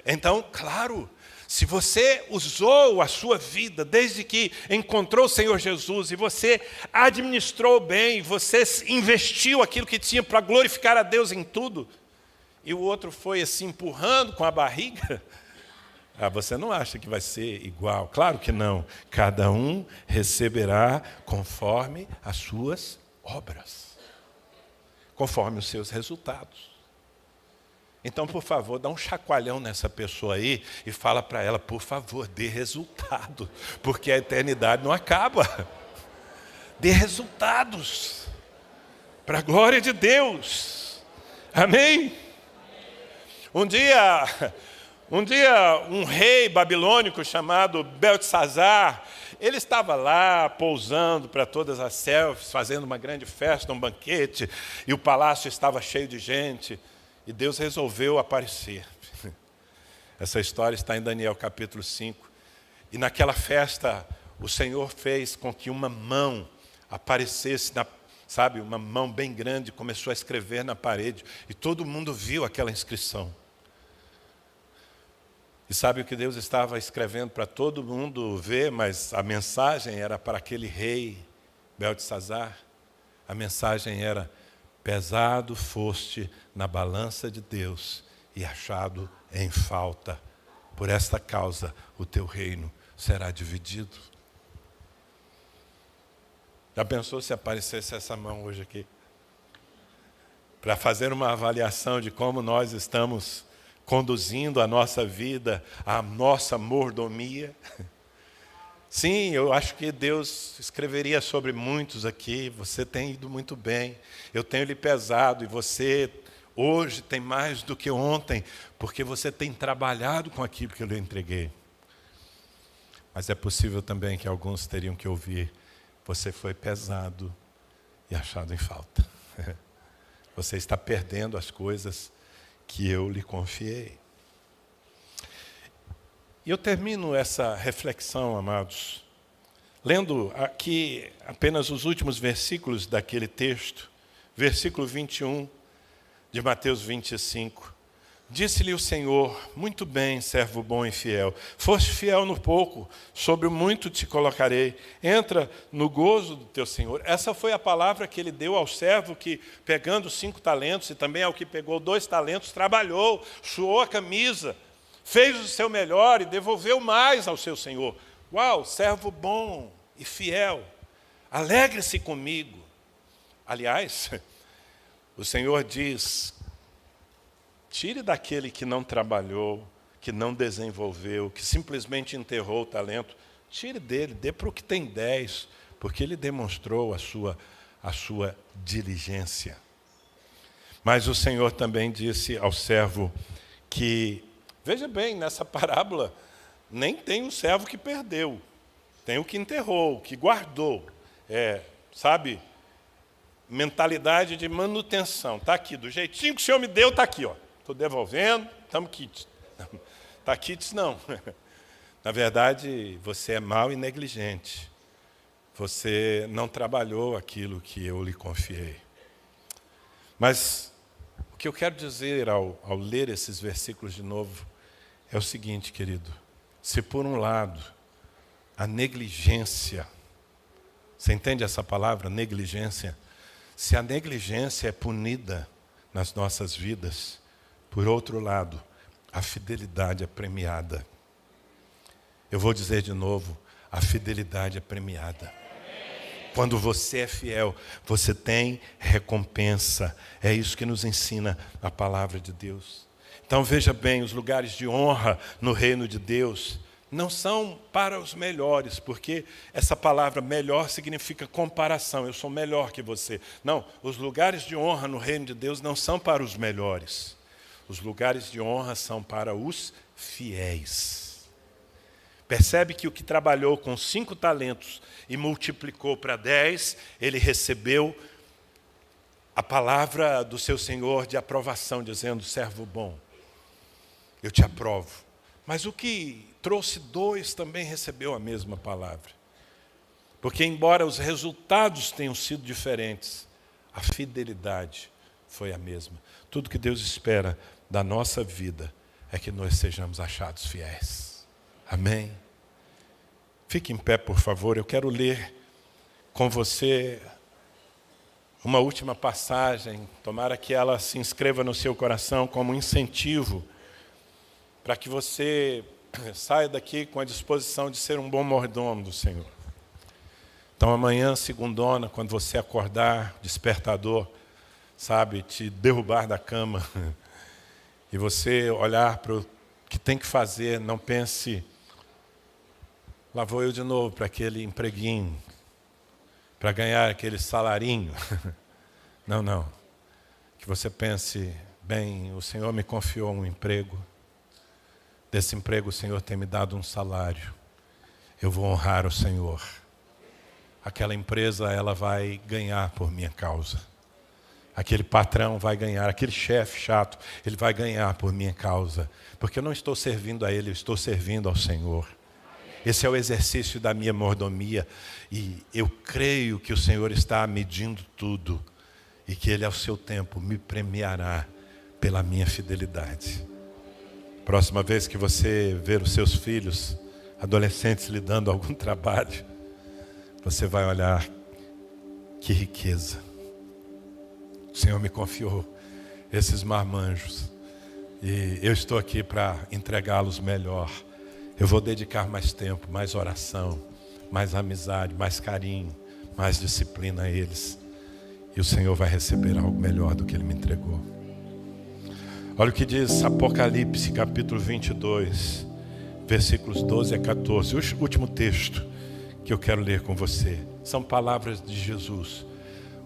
[SPEAKER 1] Então, claro, se você usou a sua vida desde que encontrou o Senhor Jesus e você administrou bem, você investiu aquilo que tinha para glorificar a Deus em tudo, e o outro foi assim empurrando com a barriga, você não acha que vai ser igual? Claro que não. Cada um receberá conforme as suas obras, conforme os seus resultados. Então, por favor, dá um chacoalhão nessa pessoa aí e fala para ela, por favor, dê resultado, porque a eternidade não acaba. Dê resultados, para a glória de Deus. Amém? Um dia um rei babilônico chamado Beltesazar, ele estava lá pousando para todas as selfies, fazendo uma grande festa, um banquete, e o palácio estava cheio de gente, e Deus resolveu aparecer. Essa história está em Daniel capítulo 5. E naquela festa, o Senhor fez com que uma mão aparecesse, uma mão bem grande, começou a escrever na parede, e todo mundo viu aquela inscrição. E sabe o que Deus estava escrevendo para todo mundo ver, mas a mensagem era para aquele rei, Beltesazar. A mensagem era, pesado foste na balança de Deus e achado em falta. Por esta causa o teu reino será dividido. Já pensou se aparecesse essa mão hoje aqui? Para fazer uma avaliação de como nós estamos conduzindo a nossa vida, a nossa mordomia. Sim, eu acho que Deus escreveria sobre muitos aqui. Você tem ido muito bem, eu tenho lhe pesado, e você hoje tem mais do que ontem, porque você tem trabalhado com aquilo que eu lhe entreguei. Mas é possível também que alguns teriam que ouvir, você foi pesado e achado em falta. Você está perdendo as coisas que eu lhe confiei. E eu termino essa reflexão, amados, lendo aqui apenas os últimos versículos daquele texto, versículo 21 de Mateus 25. Disse-lhe o Senhor, muito bem, servo bom e fiel. Foste fiel no pouco, sobre o muito te colocarei. Entra no gozo do teu Senhor. Essa foi a palavra que ele deu ao servo que, pegando 5 talentos, e também ao que pegou 2 talentos, trabalhou, suou a camisa, fez o seu melhor e devolveu mais ao seu Senhor. Uau, servo bom e fiel. Alegre-se comigo. Aliás, o Senhor diz, tire daquele que não trabalhou, que não desenvolveu, que simplesmente enterrou o talento, tire dele, dê para o que tem 10, porque ele demonstrou a sua diligência. Mas o Senhor também disse ao servo que, veja bem, nessa parábola, nem tem um servo que perdeu, tem o que enterrou, o que guardou, mentalidade de manutenção, está aqui, do jeitinho que o Senhor me deu, está aqui, estou devolvendo, estamos quites. Está quites não. Na verdade, você é mau e negligente. Você não trabalhou aquilo que eu lhe confiei. Mas o que eu quero dizer ao ler esses versículos de novo é o seguinte, querido. Se por um lado, a negligência, você entende essa palavra, negligência? Se a negligência é punida nas nossas vidas, por outro lado, a fidelidade é premiada. Eu vou dizer de novo, a fidelidade é premiada. Quando você é fiel, você tem recompensa. É isso que nos ensina a palavra de Deus. Então veja bem, os lugares de honra no reino de Deus não são para os melhores, porque essa palavra melhor significa comparação, eu sou melhor que você. Não, os lugares de honra no reino de Deus não são para os melhores. Os lugares de honra são para os fiéis. Percebe que o que trabalhou com 5 talentos e multiplicou para 10, ele recebeu a palavra do seu Senhor de aprovação, dizendo, servo bom eu te aprovo. Mas o que trouxe 2 também recebeu a mesma palavra. Porque embora os resultados tenham sido diferentes, a fidelidade foi a mesma. Tudo que Deus espera da nossa vida é que nós sejamos achados fiéis. Amém? Fique em pé, por favor. Eu quero ler com você uma última passagem. Tomara que ela se inscreva no seu coração como um incentivo para que você saia daqui com a disposição de ser um bom mordomo do Senhor. Então amanhã, segundona, quando você acordar, despertador, sabe, te derrubar da cama, e você olhar para o que tem que fazer, não pense, lá vou eu de novo para aquele empreguinho, para ganhar aquele salarinho. Não, não. Que você pense, bem, o Senhor me confiou um emprego, desse emprego o Senhor tem me dado um salário, eu vou honrar o Senhor. Aquela empresa, ela vai ganhar por minha causa. Aquele patrão vai ganhar, aquele chefe chato, ele vai ganhar por minha causa. Porque eu não estou servindo a ele, eu estou servindo ao Senhor. Esse é o exercício da minha mordomia. E eu creio que o Senhor está medindo tudo. E que Ele, ao seu tempo, me premiará pela minha fidelidade. Próxima vez que você ver os seus filhos, adolescentes, lhe dando algum trabalho, você vai olhar, que riqueza. O Senhor me confiou esses marmanjos. E eu estou aqui para entregá-los melhor. Eu vou dedicar mais tempo, mais oração, mais amizade, mais carinho, mais disciplina a eles. E o Senhor vai receber algo melhor do que Ele me entregou. Olha o que diz Apocalipse, capítulo 22, versículos 12 a 14. O último texto que eu quero ler com você. São palavras de Jesus.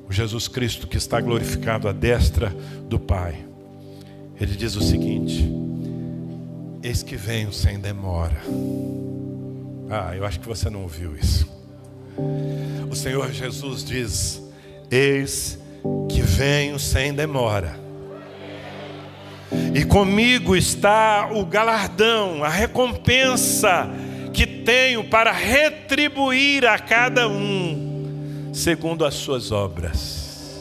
[SPEAKER 1] O Jesus Cristo que está glorificado à destra do Pai. Ele diz o seguinte: eis que venho sem demora. Eu acho que você não ouviu isso. O Senhor Jesus diz: eis que venho sem demora. E comigo está o galardão, a recompensa que tenho para retribuir a cada um segundo as suas obras.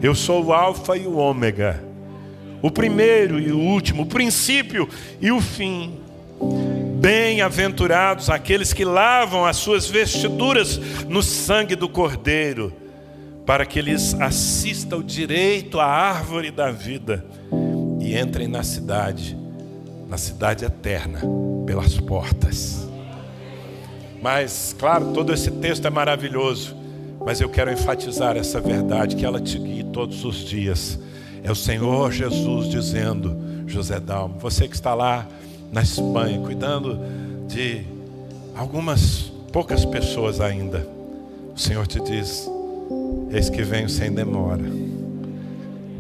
[SPEAKER 1] Eu sou o Alfa e o Ômega, o primeiro e o último, o princípio e o fim. Bem-aventurados aqueles que lavam as suas vestiduras no sangue do Cordeiro, para que lhes assista o direito à árvore da vida e entrem na cidade eterna, pelas portas. Mas, claro, todo esse texto é maravilhoso, mas eu quero enfatizar essa verdade, que ela te guie todos os dias. É o Senhor Jesus dizendo: José Dalmo, você que está lá na Espanha, cuidando de algumas poucas pessoas ainda, o Senhor te diz: eis que venho sem demora,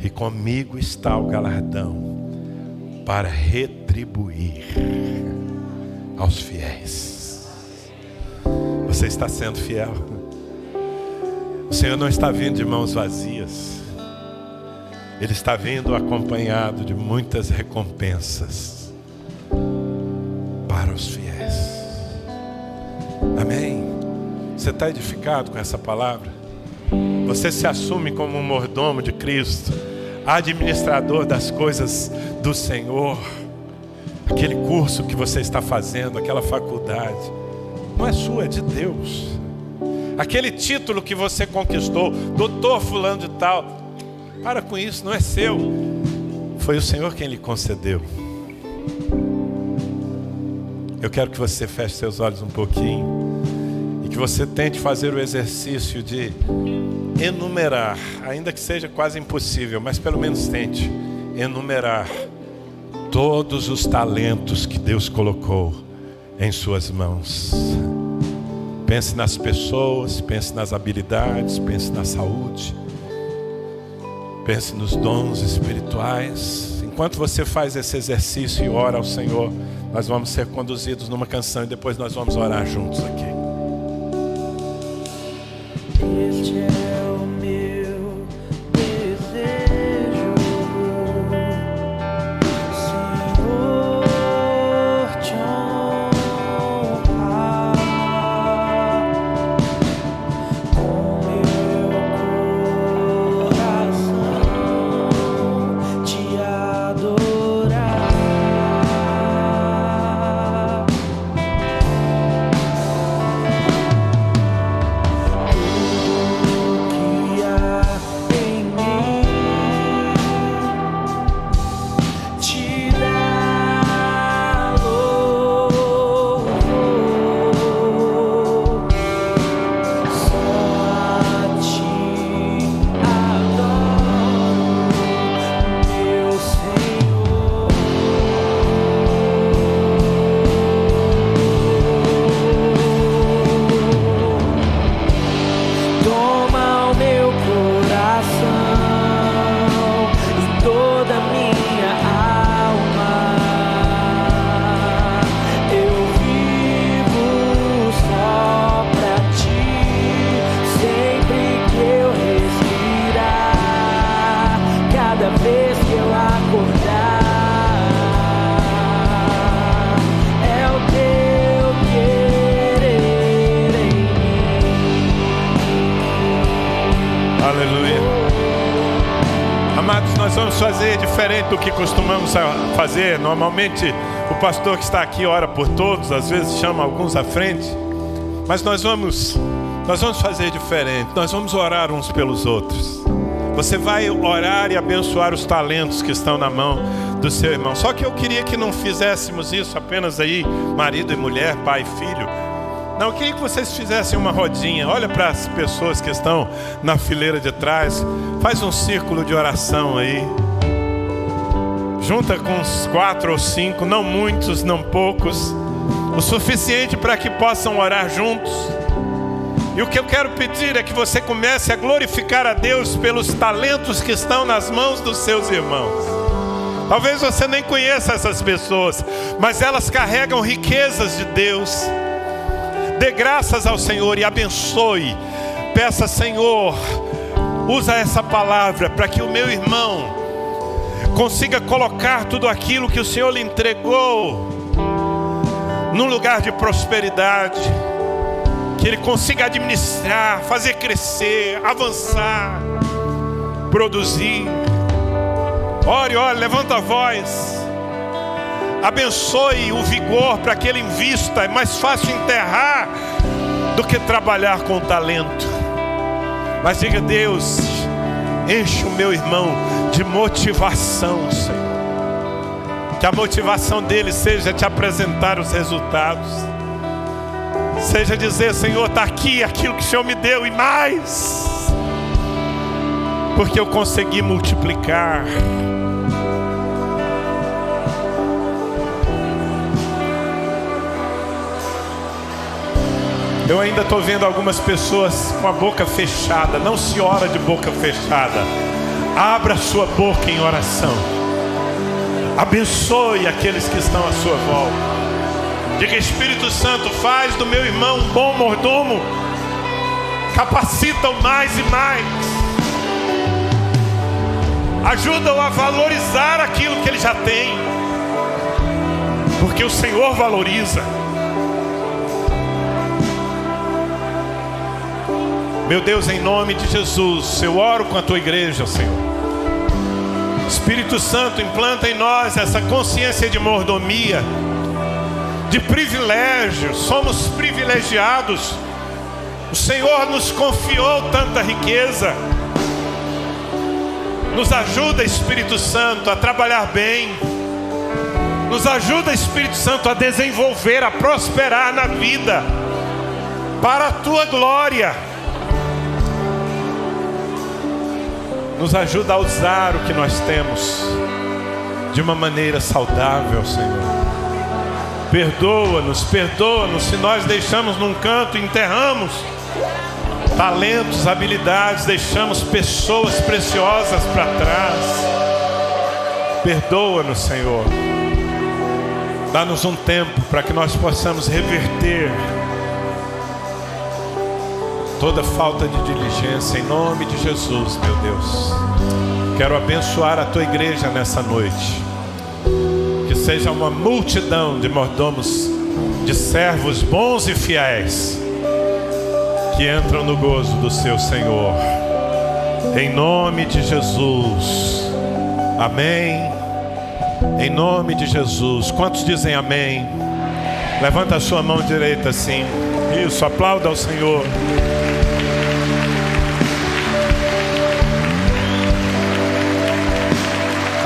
[SPEAKER 1] e comigo está o galardão para retribuir aos fiéis. Você está sendo fiel. O Senhor não está vindo de mãos vazias. Ele está vindo acompanhado de muitas recompensas para os fiéis. Amém? Você está edificado com essa palavra? Você se assume como um mordomo de Cristo, administrador das coisas do Senhor. Aquele curso que você está fazendo, aquela faculdade, não é sua, é de Deus. Aquele título que você conquistou, doutor fulano de tal, para com isso, não é seu. Foi o Senhor quem lhe concedeu. Eu quero que você feche seus olhos um pouquinho e que você tente fazer o exercício de enumerar, ainda que seja quase impossível, mas pelo menos tente enumerar todos os talentos que Deus colocou em suas mãos. Pense nas pessoas, pense nas habilidades, pense na saúde, pense nos dons espirituais. Enquanto você faz esse exercício e ora ao Senhor, nós vamos ser conduzidos numa canção e depois nós vamos orar juntos aqui.
[SPEAKER 2] Senhor.
[SPEAKER 1] Aleluia. Amados, nós vamos fazer diferente do que costumamos fazer. Normalmente o pastor que está aqui ora por todos, às vezes chama alguns à frente. Mas nós vamos fazer diferente. Nós vamos orar uns pelos outros. Você vai orar e abençoar os talentos que estão na mão do seu irmão. Só que eu queria que não fizéssemos isso apenas aí, marido e mulher, pai e filho. Não, eu queria que vocês fizessem uma rodinha. Olha para as pessoas que estão na fileira de trás. Faz um círculo de oração aí. Junta com uns 4 ou 5, não muitos, não poucos. O suficiente para que possam orar juntos. E o que eu quero pedir é que você comece a glorificar a Deus pelos talentos que estão nas mãos dos seus irmãos. Talvez você nem conheça essas pessoas, mas elas carregam riquezas de Deus. Dê graças ao Senhor e abençoe. Peça, Senhor, usa essa palavra para que o meu irmão consiga colocar tudo aquilo que o Senhor lhe entregou num lugar de prosperidade. Que ele consiga administrar, fazer crescer, avançar, produzir. Ore, levanta a voz. Abençoe o vigor para que ele invista. É mais fácil enterrar do que trabalhar com talento. Mas diga: Deus, enche o meu irmão de motivação, Senhor. Que a motivação dele seja te apresentar os resultados. Seja dizer: Senhor, está aqui aquilo que o Senhor me deu e mais. Porque eu consegui multiplicar. Eu ainda estou vendo algumas pessoas com a boca fechada. Não se ora de boca fechada. Abra sua boca em oração. Abençoe aqueles que estão à sua volta. Diga: Espírito Santo, faz do meu irmão um bom mordomo. Capacita-o mais e mais. Ajuda-o a valorizar aquilo que ele já tem. Porque o Senhor valoriza. Meu Deus, em nome de Jesus, eu oro com a tua igreja, Senhor. Espírito Santo, implanta em nós essa consciência de mordomia, de privilégio. Somos privilegiados. O Senhor nos confiou tanta riqueza. Nos ajuda, Espírito Santo, a trabalhar bem. Nos ajuda, Espírito Santo, a desenvolver, a prosperar na vida, para a tua glória. Nos ajuda a usar o que nós temos de uma maneira saudável, Senhor. Perdoa-nos se nós deixamos num canto, enterramos talentos, habilidades, deixamos pessoas preciosas para trás. Perdoa-nos, Senhor. Dá-nos um tempo para que nós possamos reverter toda falta de diligência, em nome de Jesus, meu Deus. Quero abençoar a tua igreja nessa noite. Que seja uma multidão de mordomos, de servos bons e fiéis, que entram no gozo do seu Senhor. Em nome de Jesus. Amém. Em nome de Jesus. Quantos dizem amém? Levanta a sua mão direita assim. Isso, aplauda ao Senhor.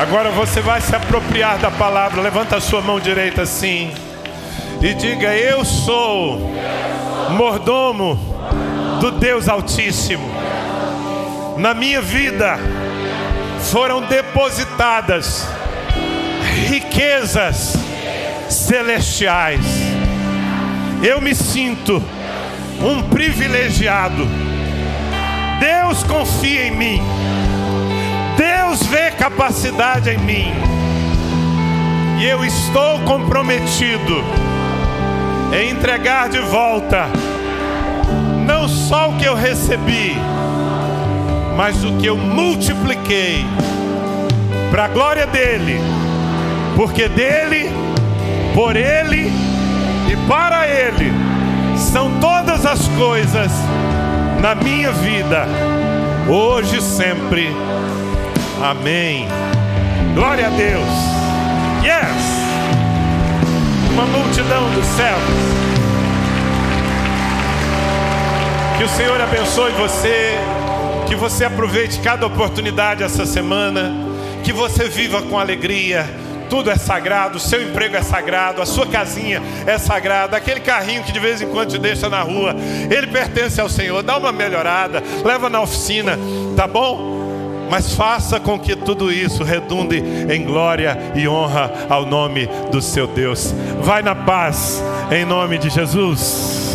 [SPEAKER 1] Agora você vai se apropriar da palavra. Levanta a sua mão direita assim e diga: eu sou mordomo do Deus Altíssimo. Na minha vida foram depositadas riquezas celestiais. Eu me sinto um privilegiado. Deus confia em mim. Deus vê capacidade em mim. E eu estou comprometido em entregar de volta não só o que eu recebi, mas o que eu multipliquei para a glória dele, porque dele, por ele e para ele são todas as coisas na minha vida. hoje e sempre. Amém. Glória a Deus. Yes! Uma multidão dos céus. Que o Senhor abençoe você. Que você aproveite cada oportunidade essa semana. Que você viva com alegria. Tudo é sagrado, o seu emprego é sagrado, a sua casinha é sagrada, aquele carrinho que de vez em quando te deixa na rua, ele pertence ao Senhor. Dá uma melhorada, leva na oficina, tá bom? Mas faça com que tudo isso redunde em glória e honra ao nome do seu Deus. Vai na paz, em nome de Jesus.